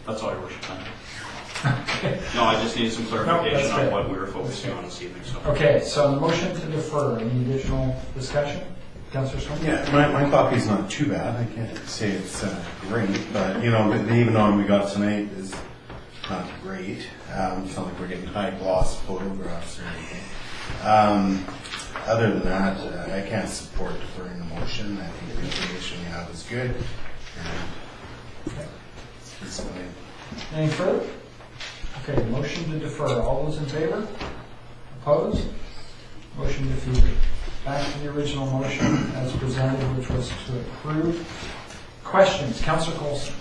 That's all your worship. No, I just needed some clarification on what we were focusing on this evening. So. Okay, so on the motion to defer, any additional discussion? Councillor Stone? Yeah, my copy's not too bad. I can't say it's great, but the even one we got tonight is not great. It's not like we're getting high gloss photographs or anything. Other than that, I can't support deferring the motion. I think the information you have is good. It's fine. Any further? Okay, motion to defer. All those in favor? Opposed? Motion defeated. Back to the original motion as presented, which was to approve. Questions? Councillor Colson.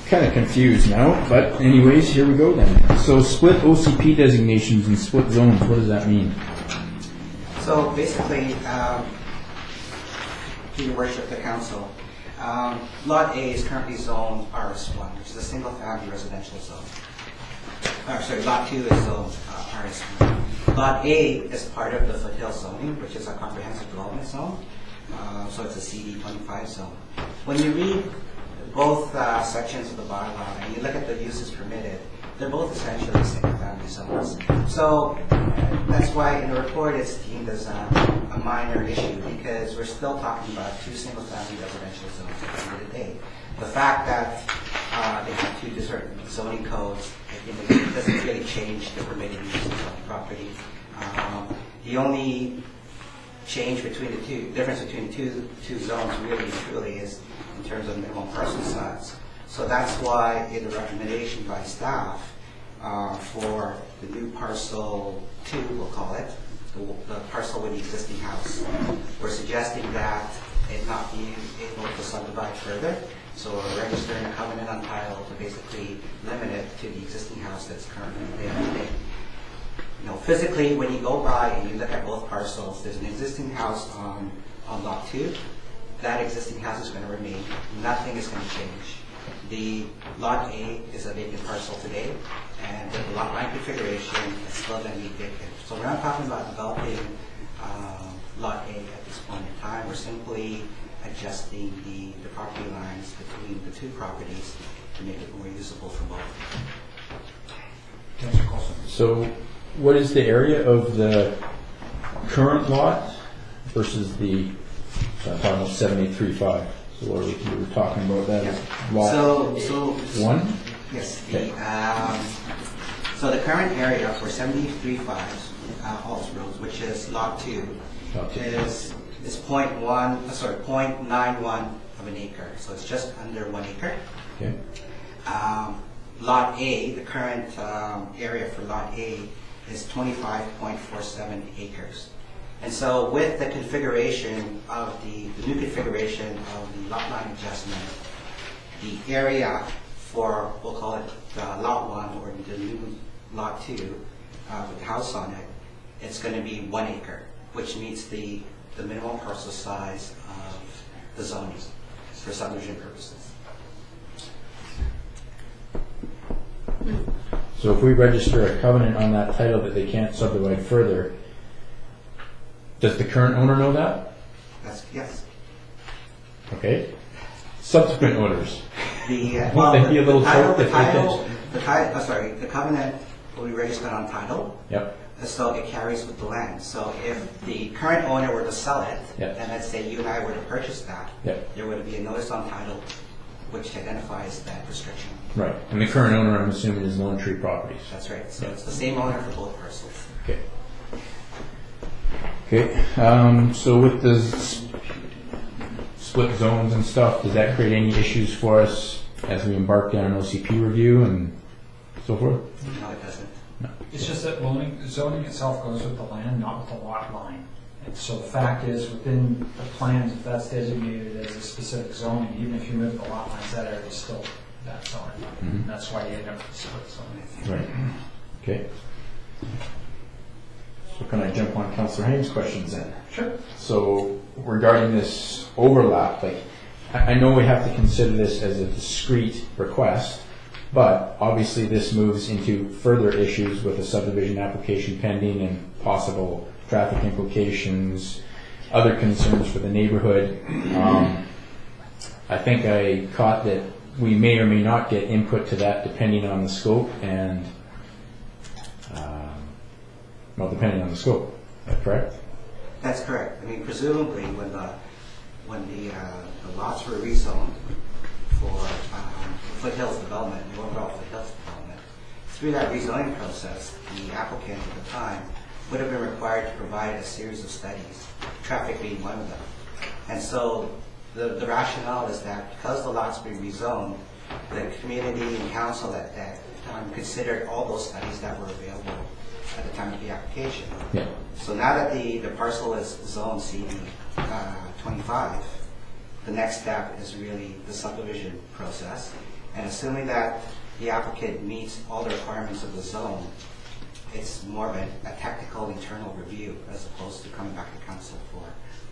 Kind of confused now, but anyways, here we go then. So split OCP designations and split zones, what does that mean? So basically, to your worship, the council, Lot A is currently zoned RS1, which is a single-family residential zone. Lot 2 is zoned RS1. Lot A is part of the foothill zoning, which is a comprehensive development zone. So it's a CD25 zone. When you read both sections of the bylaw and you look at the uses permitted, they're both essentially single-family zones. So that's why in the report it's deemed as a minor issue, because we're still talking about two single-family residential zones at the end of the day. The fact that they have two different zoning codes, it doesn't really change the permitted uses of the property. The only change between the difference between the two zones really truly is in terms of minimum parcel size. So that's why in the recommendation by staff for the new parcel 2, we'll call it, the parcel with the existing house, we're suggesting that it not be able to subdivide further. So we're registering a covenant on title to basically limit it to the existing house that's currently there. Physically, when you go by and you look at both parcels, there's an existing house on on Lot 2, that existing house is going to remain. Nothing is going to change. The Lot A is a vacant parcel today, and with the lot line configuration, it's still going to be vacant. So we're not talking about developing Lot A at this point in time. We're simply adjusting the property lines between the two properties to make it more usable for both. Councillor Coulson. So what is the area of the current lot versus the, so I'm talking about 7835? So what we were talking about that is lot So 1? yes, Okay. so the current area for 73.5 Halls Road, which is Lot 2, Lot 2. is 0.91 of an acre. So it's just under 1 acre. Okay. Lot A, the current area for Lot A is 25.47 acres. And so with the configuration of the new configuration of the lot line adjustment, the area for, we'll call it Lot 1 or the new Lot 2 with the house on it, it's going to be 1 acre, which meets the minimum parcel size of the zoning for subdivision purposes. So if we register a covenant on that title that they can't subdivide further, does the current owner know that? Yes. Okay. Subsequent owners. Well, Won't they be a little the short if they the covenant will be registered on title. Yep. So it carries with the land. So if the current owner were to sell it, Yep. and let's say you and I were to purchase that, Yep. there would be a notice on title which identifies that restriction. Right. And the current owner, I'm assuming, is Lone Tree Properties. That's right. So Yeah. it's the same owner for both parcels. Okay. Okay. So with the split zones and stuff, does that create any issues for us as we embark down an OCP review and so forth? No, it doesn't. It's just that zoning itself goes with the land, not with the lot line. And so the fact is, within the plans, if that's designated as a specific zoning, even if you move the lot lines, that area is still that zoning. Mhm. That's why you end up with split zoning. Right. Okay. So can I jump on Councillor Haynes' questions then? Sure. So regarding this overlap, like, I know we have to consider this as a discrete request, but obviously this moves into further issues with a subdivision application pending and possible traffic implications, other concerns for the neighborhood. I think I caught that we may or may not get input to that depending on the scope and, well, depending on the scope. Is that correct? That's correct. I mean, presumably, when the lots were rezoned for Foothills development, the overall Foothills development, through that rezoning process, the applicant at the time would have been required to provide a series of studies, traffic being one of them. And so the rationale is that because the lots were rezoned, the community and council at that time considered all those studies that were available at the time of the application. Yeah. So now that the parcel is zoned CD 25, the next step is really the subdivision process. And assuming that the applicant meets all the requirements of the zone, it's more of a technical internal review as opposed to coming back to council for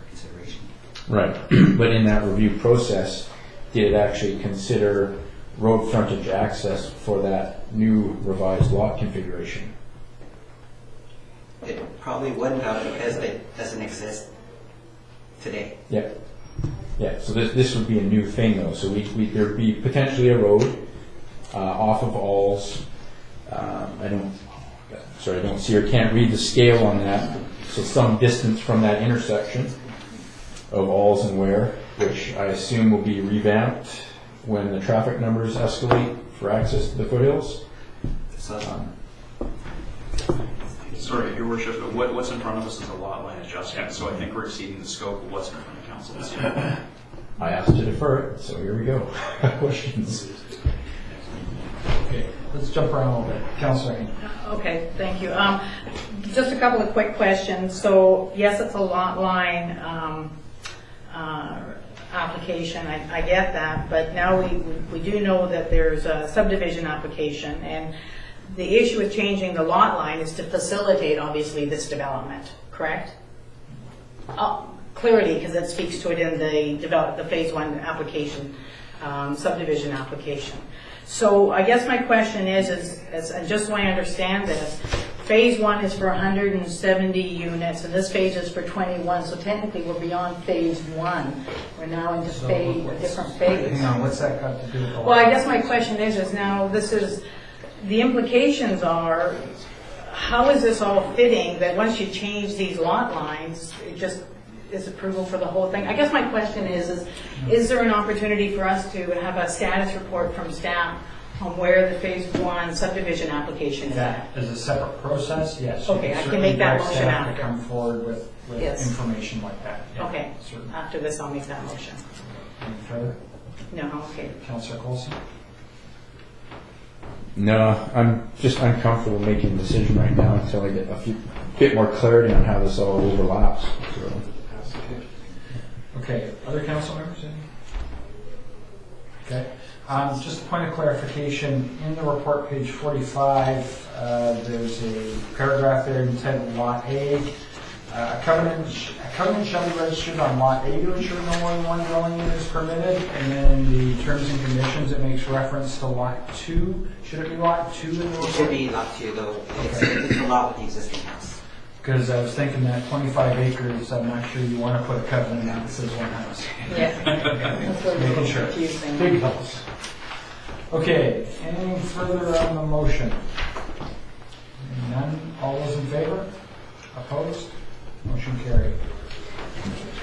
consideration. Right. But in that review process, did it actually consider road frontage access for that new revised lot configuration? It probably wouldn't have because it doesn't exist today. Yeah. Yeah, so this would be a new thing though. So there'd be potentially a road off of Alls. I don't see or can't read the scale on that. So some distance from that intersection of Alls and Ware, which I assume will be revamped when the traffic numbers escalate for access to the foothills. So Sorry, Your Worship, what's in front of us is a lot line adjustment, so I think we're exceeding the scope of what's in front of council this evening. I asked to defer it, so here we go. Questions? Okay, let's jump around a little bit. Councillor Haynes. Okay, thank you. Just a couple of quick questions. So yes, it's a lot line application. I get that, but now we do know that there's a subdivision application, and the issue with changing the lot line is to facilitate, obviously, this development, correct? clearly, because it speaks to it in the phase 1 application, subdivision application. So I guess my question is and just so I understand this, phase 1 is for 170 units, and this phase is for 21, so technically we're beyond phase 1. We're now into a different phase. Hang on, what's that got to do with the Well, I guess my question is now this is, the implications are, how is this all fitting that once you change these lot lines, it just is approval for the whole thing? I guess my question is there an opportunity for us to have a status report from staff on where the phase 1 subdivision application is at? That is a separate process, yes. Okay, I can make that motion Certainly direct staff after. to come forward with Yes. information like that. Yeah, Okay, certainly. after this I'll make that motion. Any further? No, okay. Councillor Coulson? No, I'm just uncomfortable making a decision right now until I get a bit more clarity on how this all overlaps. So. Okay, other council members? Any? Okay. Just a point of clarification, in the report, page 45, there's a paragraph there entitled Lot A. A covenant shall be registered on Lot A to ensure no more than one dwelling unit is permitted. And then the terms and conditions, it makes reference to Lot 2. Should it be Lot 2 in the report? It should be Lot 2, though. It's a lot with the existing house. Because I was thinking that 25 acres, I'm not sure you want to put a covenant out that says one house. Yeah. That's a Making little sure. confusing. Big house. Okay, anything further on the motion? None? All those in favor? Opposed? Motion carried.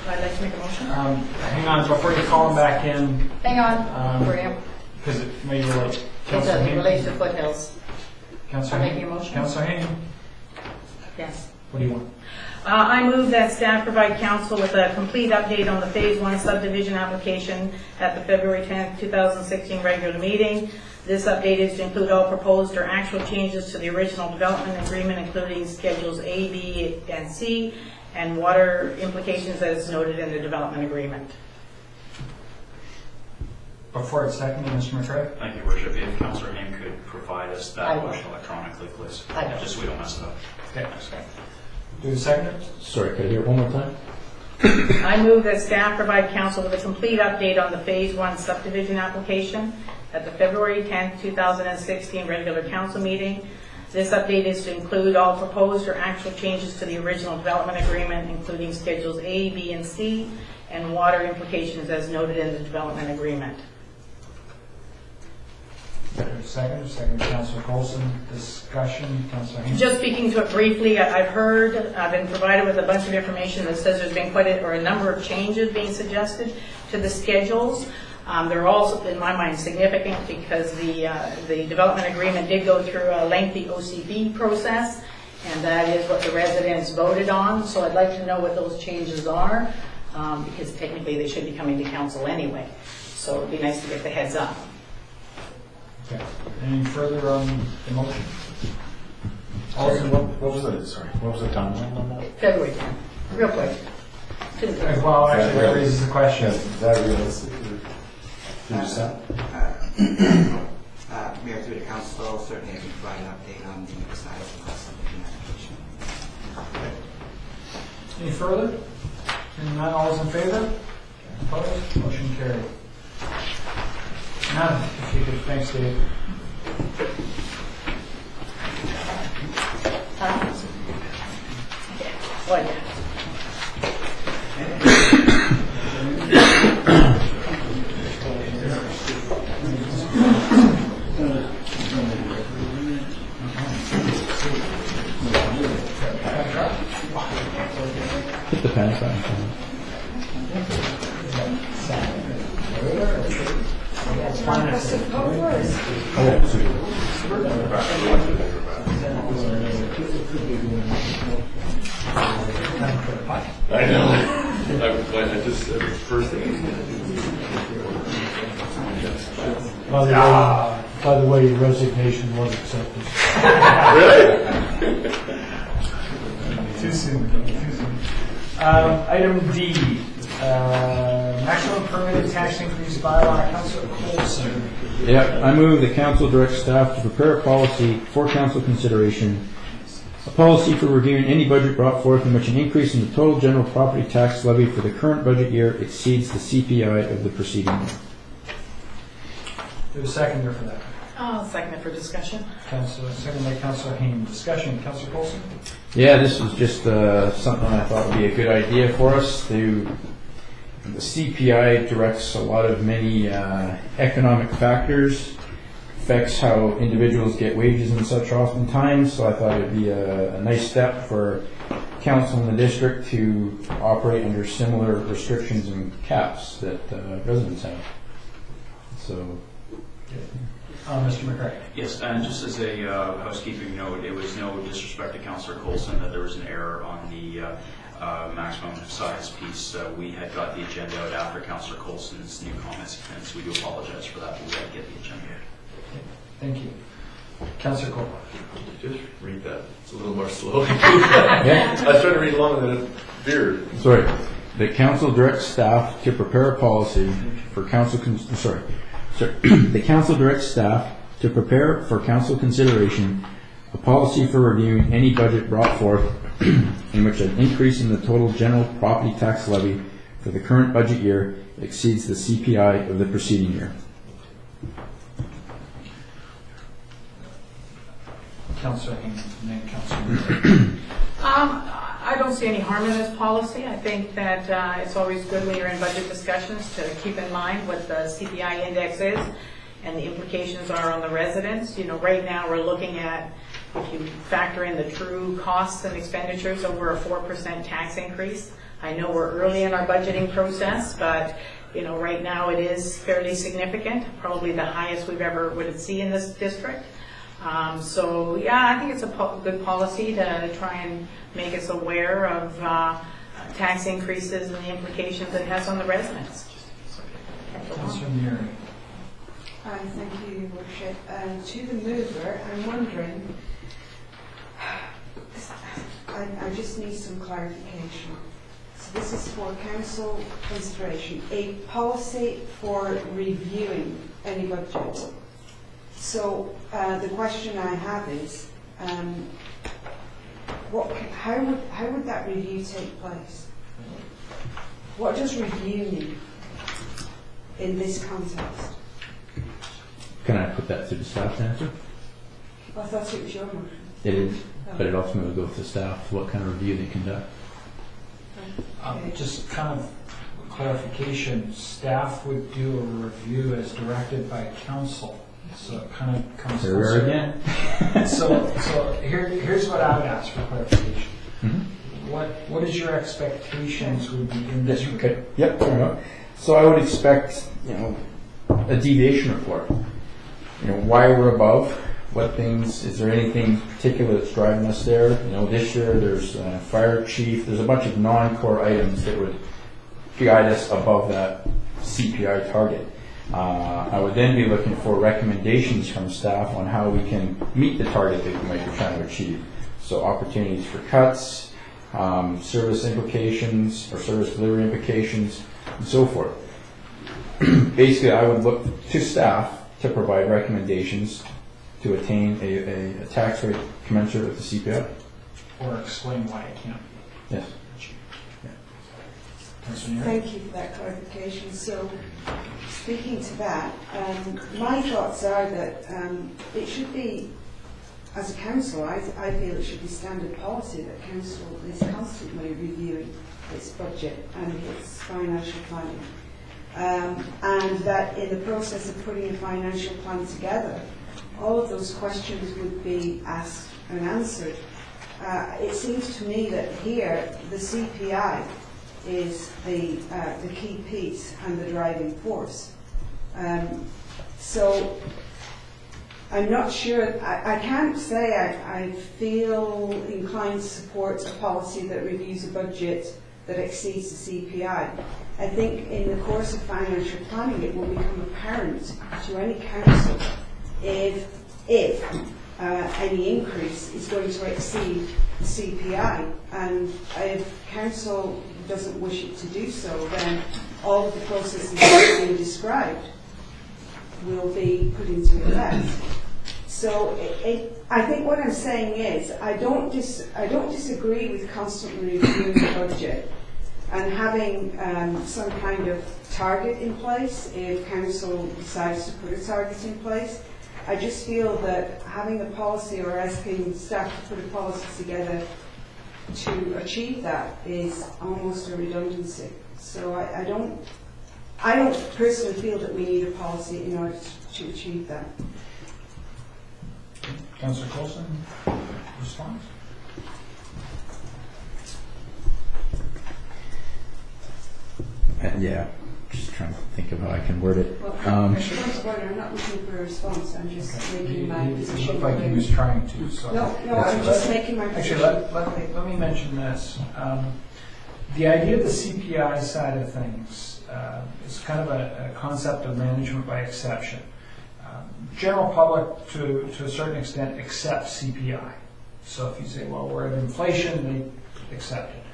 I'd like to make a motion. Hang on, before you call him back in, Hang on, Graham. because it may relate. It Councillor does, it Hain? relates to foothills. Councillor I'm Hain? making a motion. Councillor Hain, Yes. what do you want? I move that staff provide council with a complete update on the phase 1 subdivision application at the February 10th, 2016 regular meeting. This update is to include all proposed or actual changes to the original development agreement, including schedules A, B, and C, and water implications as noted in the development agreement. Before it's seconded, Mr. McRae? Thank you, Worship. If Councillor Hain could provide us I that will. motion electronically, please. I will. Just so we don't mess it up. Okay. Do the second? Sorry, could I hear it one more time? I move that staff provide council with a complete update on the phase 1 subdivision application at the February 10th, 2016 regular council meeting. This update is to include all proposed or actual changes to the original development agreement, including schedules A, B, and C, and water implications as noted in the development agreement. Second, Councillor Coulson. Discussion, Councillor Hain? Just speaking to it briefly, I've been provided with a bunch of information that says there's been a number of changes being suggested to the schedules. They're also, in my mind, significant because the development agreement did go through a lengthy OCB process, and that is what the residents voted on. So I'd like to know what those changes are, because technically they should be coming to council anyway. So it'd be nice to get the heads up. Okay. Any further on the motion? What was the timeline on that? February 10th, real quick. Well, actually, that raises the question. Is that realistic? Can you say? Mayor, through the council, certainly I can provide an update on the size of the subdivision application. Any further? Hearing none, all those in favor? Opposed? Motion carried. None, if you could, thanks, Dave. What? Hit the pen sign. I know. I just said the first thing he's going to do. By the way, your resignation was accepted. Really? Too soon. Item D, maximum permitted tax increase bylaw, Councillor Coulson. Yep, I move the council direct staff to prepare a policy for council consideration A policy for reviewing any budget brought forth in which an increase in the total general property tax levy for the current budget year exceeds the CPI of the preceding year. There's a seconder for that. I'll second it for discussion. Second by Councillor Hain. Discussion, Councillor Coulson? Yeah, this was just something I thought would be a good idea for us. The CPI directs a lot of many economic factors, affects how individuals get wages and such oftentimes, so I thought it'd be a nice step for council in the district to operate under similar restrictions and caps that residents have. So, Mr. McCracken. Yes, and just as a housekeeping note, it was no disrespect to Councillor Coulson that there was an error on the maximum size piece. We had got the agenda out after Councillor Coulson's new comments, and so we do apologize for that, but we had to get the agenda. Thank you. Councillor Coulson. Just read that. It's a little more slowly. I was trying to read along and it veered. sorry. The council directs staff to prepare a policy for council. The council directs staff to prepare for council consideration a policy for reviewing any budget brought forth in which an increase in the total general property tax levy for the current budget year exceeds the CPI of the preceding year. Councillor Hain, and then Councillor I don't see any harm in this policy. I think that it's always good when you're in budget discussions to keep in mind what the CPI index is and the implications are on the residents. You know, right now we're looking at, if you factor in the true costs and expenditures, over a 4% tax increase. I know we're early in our budgeting process, but you know, right now it is fairly significant, probably the highest we've ever would see in this district. So yeah, I think it's a good policy to try and make us aware of tax increases and the implications it has on the residents. Councillor Murray. Thank you, Your Worship. To the mover, I'm wondering, I just need some clarification. So this is for council consideration, a policy for reviewing any budget. So the question I have is, how would that review take place? What does review mean in this context? Can I put that to the staff to answer? I thought it was your motion. It is, but it ultimately goes to staff, what kind of review they conduct. Just kind of clarification, staff would do a review as directed by council. So it kind of comes Here we are again. So here's what I would ask for clarification. Mm-hmm. What is your expectations would be in this review? Okay. Yep. Fair enough. So I would expect, a deviation report. Why we're above. What things? Is there anything particular that's driving us there? This year there's fire chief. There's a bunch of non-core items that would guide us above that CPI target. I would then be looking for recommendations from staff on how we can meet the target that we might be trying to achieve. So opportunities for cuts, service implications or service delivery implications, and so forth. Basically, I would look to staff to provide recommendations to attain a tax rate commensurate with the CPI. Or explain why it can't be. Yes. Thank you for that clarification. So, speaking to that, my thoughts are that it should be, as a council, I feel it should be standard policy that council is constantly reviewing its budget and its financial planning. And that in the process of putting a financial plan together, all of those questions would be asked and answered. It seems to me that here the CPI is the key piece and the driving force. So I'm not sure, I can't say I feel inclined to support a policy that reviews a budget that exceeds the CPI. I think in the course of financial planning it will become apparent to any council if any increase is going to exceed the CPI, and if council doesn't wish it to do so, then all of the processes that have been described will be put into effect. So I think what I'm saying is, I don't disagree with constantly reviewing the budget and having some kind of target in place if council decides to put a target in place. I just feel that having a policy or asking staff to put a policy together to achieve that is almost a redundancy. So I don't personally feel that we need a policy in order to achieve that. Councillor Coulson, response? Yeah, just trying to think of how I can word it. Well, I'm not looking for a response, I'm just making my position. It looked like he was trying to, so. No, I'm just making my position. Actually, let me mention this. The idea of the CPI side of things is kind of a concept of management by exception. General public, to a certain extent, accepts CPI. So if you say, well, we're at inflation, they accept it.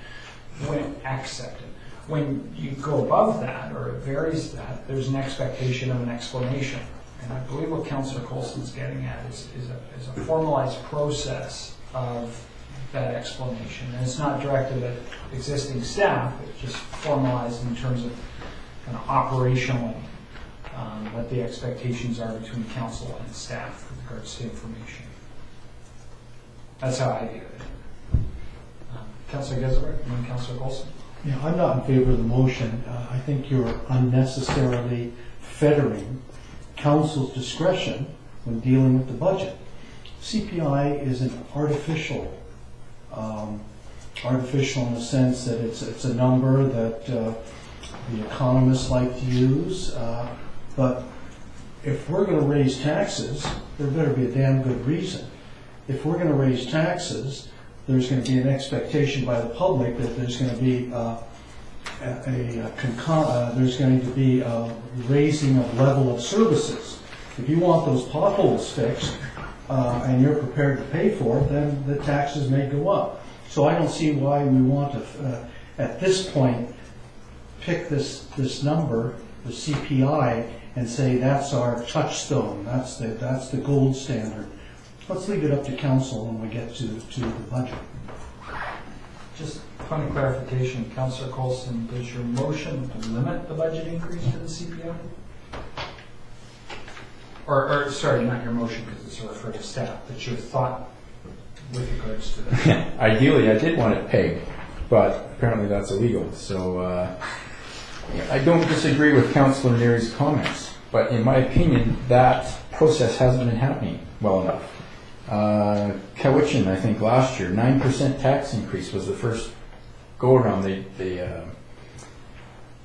When you go above that, or it varies that, there's an expectation of an explanation. And I believe what Councillor Coulson's getting at is a formalized process of that explanation. And it's not directed at existing staff, it's just formalized in terms of kind of operationally what the expectations are between council and staff with regards to information. That's how I view it. Councillor Geselbrecht and then Councillor Coulson. Yeah, I'm not in favor of the motion. I think you're unnecessarily fettering council's discretion when dealing with the budget. CPI is an artificial in the sense that it's a number that the economists like to use. But if we're going to raise taxes, there better be a damn good reason. If we're going to raise taxes, there's going to be an expectation by the public that there's going to be there's going to be a raising of level of services. If you want those potholes fixed and you're prepared to pay for it, then the taxes may go up. So I don't see why we want to, at this point, pick this number, the CPI, and say that's our touchstone. That's the gold standard. Let's leave it up to council when we get to the budget. Just point of clarification, Councillor Coulson, does your motion limit the budget increase to the CPI? Or sorry, not your motion because it's referred to staff, but your thought with regards to that. Ideally, I did want it pegged, but apparently that's illegal. So I don't disagree with Councillor Neary's comments, but in my opinion, that process hasn't been happening well enough. Cowichan, I think last year, 9% tax increase was the first go-around they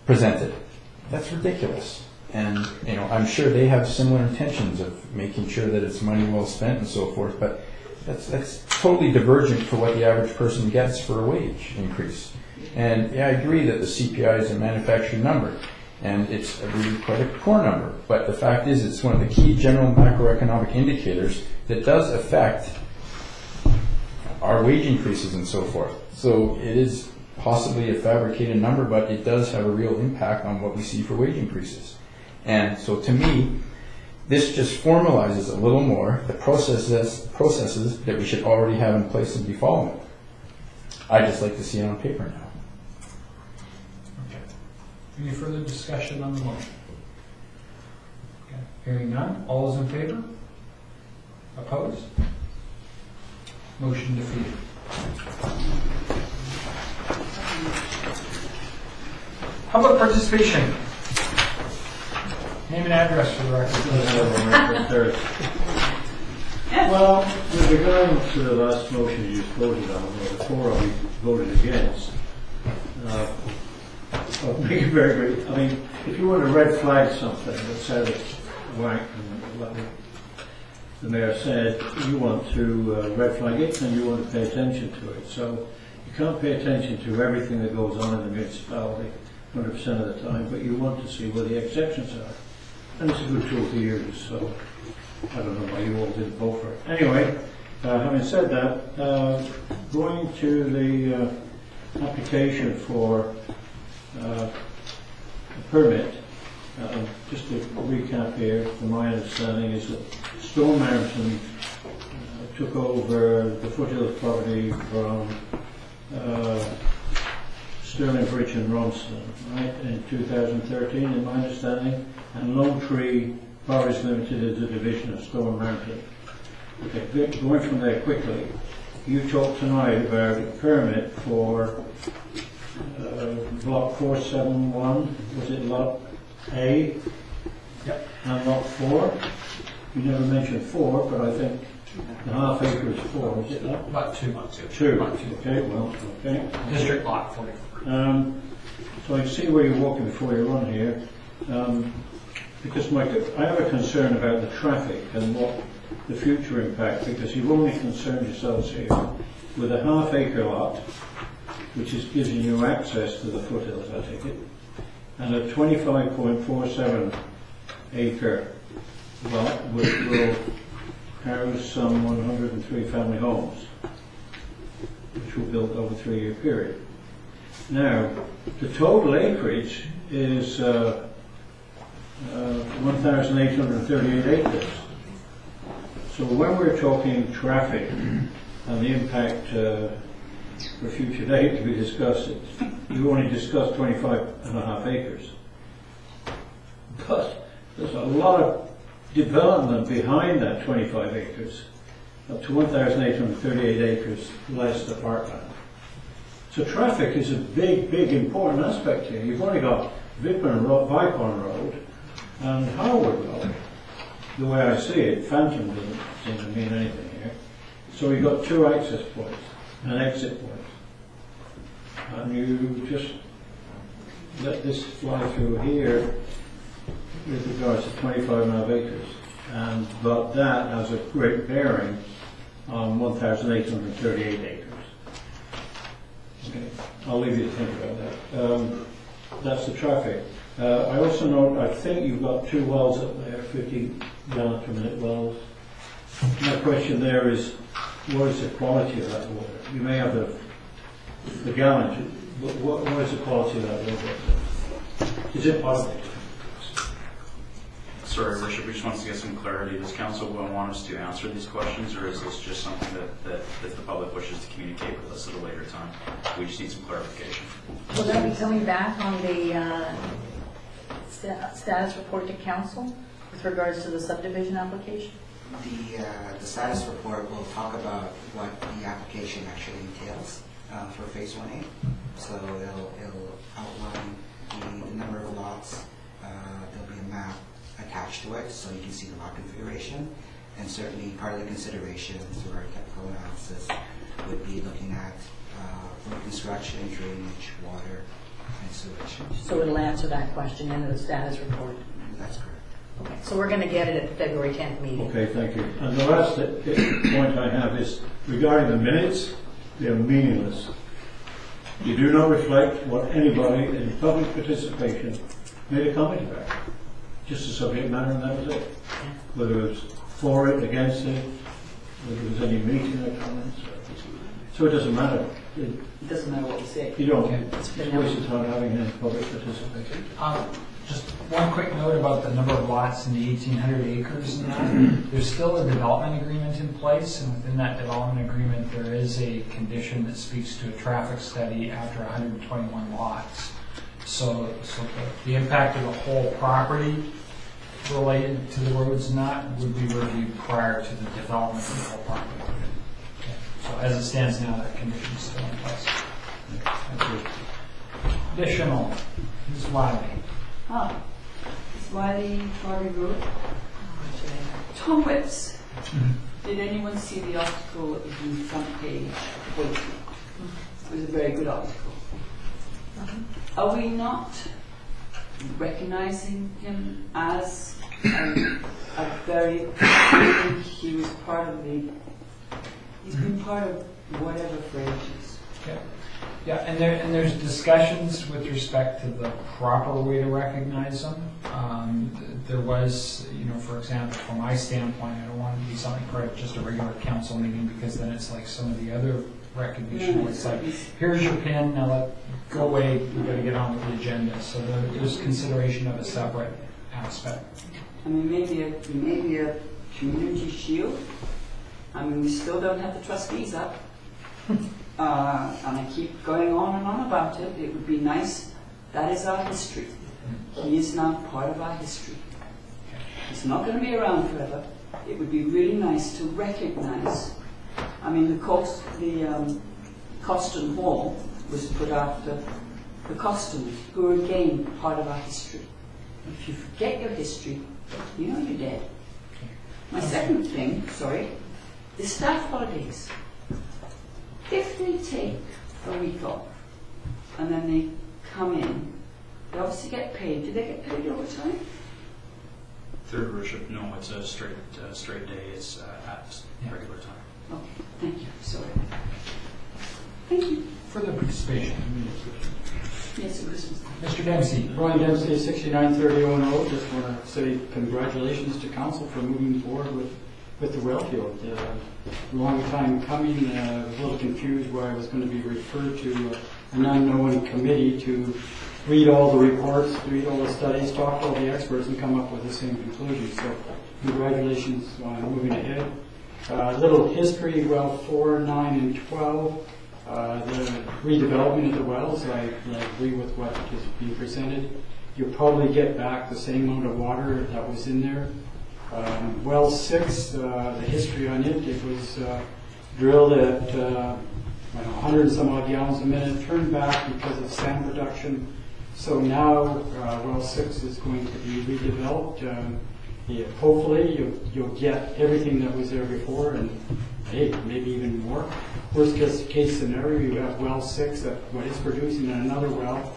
presented. That's ridiculous. And I'm sure they have similar intentions of making sure that it's money well spent and so forth, but that's totally divergent for what the average person gets for a wage increase. And yeah, I agree that the CPI is a manufactured number, and it's really quite a poor number. But the fact is, it's one of the key general macroeconomic indicators that does affect our wage increases and so forth. So it is possibly a fabricated number, but it does have a real impact on what we see for wage increases. And so to me, this just formalizes a little more the processes that we should already have in place and be following. I just like to see it on paper now. Okay. Any further discussion on the motion? Okay. Hearing none, all those in favor? Opposed? Motion defeated. Public participation. Name and address for the record. Well, with regard to the last motion you just voted on, or the four of you voted against, I'll make it very brief. I mean, if you want to red flag something that says wank, and like the mayor said, you want to red flag it and you want to pay attention to it. So you can't pay attention to everything that goes on in the municipality 100% of the time, but you want to see where the exceptions are. And it's a good tool to use, so I don't know why you all didn't vote for it. Anyway, having said that, going to the application for a permit, just to recap here, from my understanding is that Stone Mountain took over the Foothills property from Sterling Bridge and Ronston, right, in 2013, in my understanding, and Lone Tree Forest Limited is a division of Stone Mountain. Okay, going from there quickly, you talked tonight about a permit for Block 471, was it Lot A? Yep. And Lot 4? You never mentioned 4, but I think the half acre is 4, is it not? Lot 2. 2, Lot 2. okay, well, okay. District lot 44. So I see where you're walking before you run here, because I have a concern about the traffic and what the future impact, because you've only concerned yourselves here with a half acre lot, which is giving you access to the foothills, I take it, and a 25.47 acre lot which will house some 103 family homes, which were built over a 3-year period. Now, the total acreage is 1,838 acres. So when we're talking traffic and the impact for future date to be discussed, you only discussed 25.5 acres. But there's a lot of development behind that 25 acres, up to 1,838 acres less the parkland. So traffic is a big, important aspect here. You've only got Vipon Road and Harwood Road. The way I see it, Phantom doesn't seem to mean anything here. So you've got 2 access points and exit points. And you just let this fly through here with regards to 25.5 acres. But that has a great bearing on 1,838 acres. Okay, I'll leave you to think about that. That's the traffic. I also note, I think you've got 2 wells up there, 50 gallon per minute wells. My question there is, what is the quality of that water? You may have the gallon, but what is the quality of that water? Is it potable? Sorry, Your Worship, we just want to get some clarity. Does council want us to answer these questions, or is this just something that the public wishes to communicate with us at a later time? We just need some clarification. Will that be coming back on the status report to council with regards to the subdivision application? The status report will talk about what the application actually entails for Phase 1A. So it'll outline the number of lots. There'll be a map attached to it so you can see the lot configuration. And certainly part of the consideration through our technical analysis would be looking at road construction, drainage, water, and sewage. So it'll answer that question in the status report. That's correct. Okay, so we're going to get it at the February 10th meeting. Okay, thank you. And the last point I have is regarding the minutes, they're meaningless. You do not reflect what anybody in public participation made a comment about. Just the subject matter, and that was it. Whether it was for it, against it, whether there was any meeting or comments. So it doesn't matter. It doesn't matter what you say. You don't. It's It's a waste of time having any public participation. Just one quick note about the number of lots in the 1,800 acres and that. There's still a development agreement in place, and within that development agreement, there is a condition that speaks to a traffic study after 121 lots. So the impact of the whole property related to the roads and that would be reviewed prior to the development of the whole property. Okay. So as it stands now, that condition is still in place. Thank you. Additional, Ms. Wiley. It's Wiley, Harvey Road. Tom Whips. Did anyone see the article in the front page of Waiting? It was a very good article. Are we not recognizing him as a very, he was part of he's been part of whatever for ages. Okay. Yeah, and there's discussions with respect to the proper way to recognize them. There was, for example, from my standpoint, I don't want it to be something for just a regular council meeting, because then it's like some of the other recognition. It's like, here's your pin, now go away, we've got to get on with the agenda. So there's consideration of a separate aspect. I mean, maybe a Community Shield. I mean, we still don't have the trustees up. And I keep going on and on about it. It would be nice. That is our history. He is now part of our history. He's not going to be around forever. It would be really nice to recognize. I mean, the Coston Hall was put after the Costons, who are again part of our history. If you forget your history, you know you're dead. My second thing, is staff holidays. If they take a week off and then they come in, they obviously get paid. Do they get paid overtime? Third worship, no, it's a straight day. It's at regular time. Okay, thank you. Sorry. Thank you. Further participation. Yes, Christmas. Mr. Dempsey. Brian Dempsey, 693010. Just want to say congratulations to council for moving forward with the well field. Long time coming. I was a little confused why I was going to be referred to an unknown committee to read all the reports, read all the studies, talk to all the experts, and come up with the same conclusion. So congratulations on moving ahead. Little history, well 4, 9, and 12. The redevelopment of the wells, I agree with what is being presented. You'll probably get back the same amount of water that was in there. Well 6, the history on it, it was drilled at 100 and some odd gallons a minute, turned back because of sand production. So now well 6 is going to be redeveloped. Hopefully you'll get everything that was there before, and hey, maybe even more. Worst case scenario, you have well 6 that what it's producing, and another well,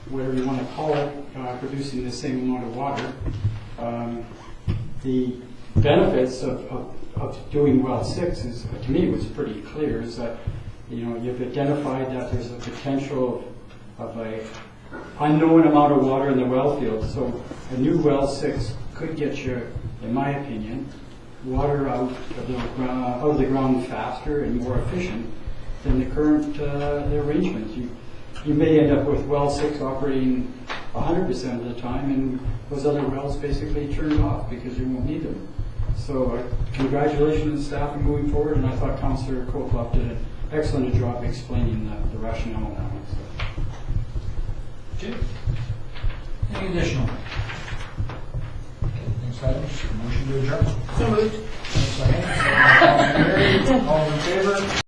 whatever you want to call it, producing the same amount of water. The benefits of doing well 6 is, to me, was pretty clear. Is that you've identified that there's a potential of a unknown amount of water in the well field. So a new well 6 could get you, in my opinion, water out of the ground faster and more efficient than the current arrangements. You may end up with well 6 operating 100% of the time, and those other wells basically turned off because you won't need them. So congratulations to staff in moving forward, and I thought Councillor Kolklop did an excellent job explaining the rationale on that one. So. Okay. Any additional? Next item, motion to adjourn. So moved. All in favor?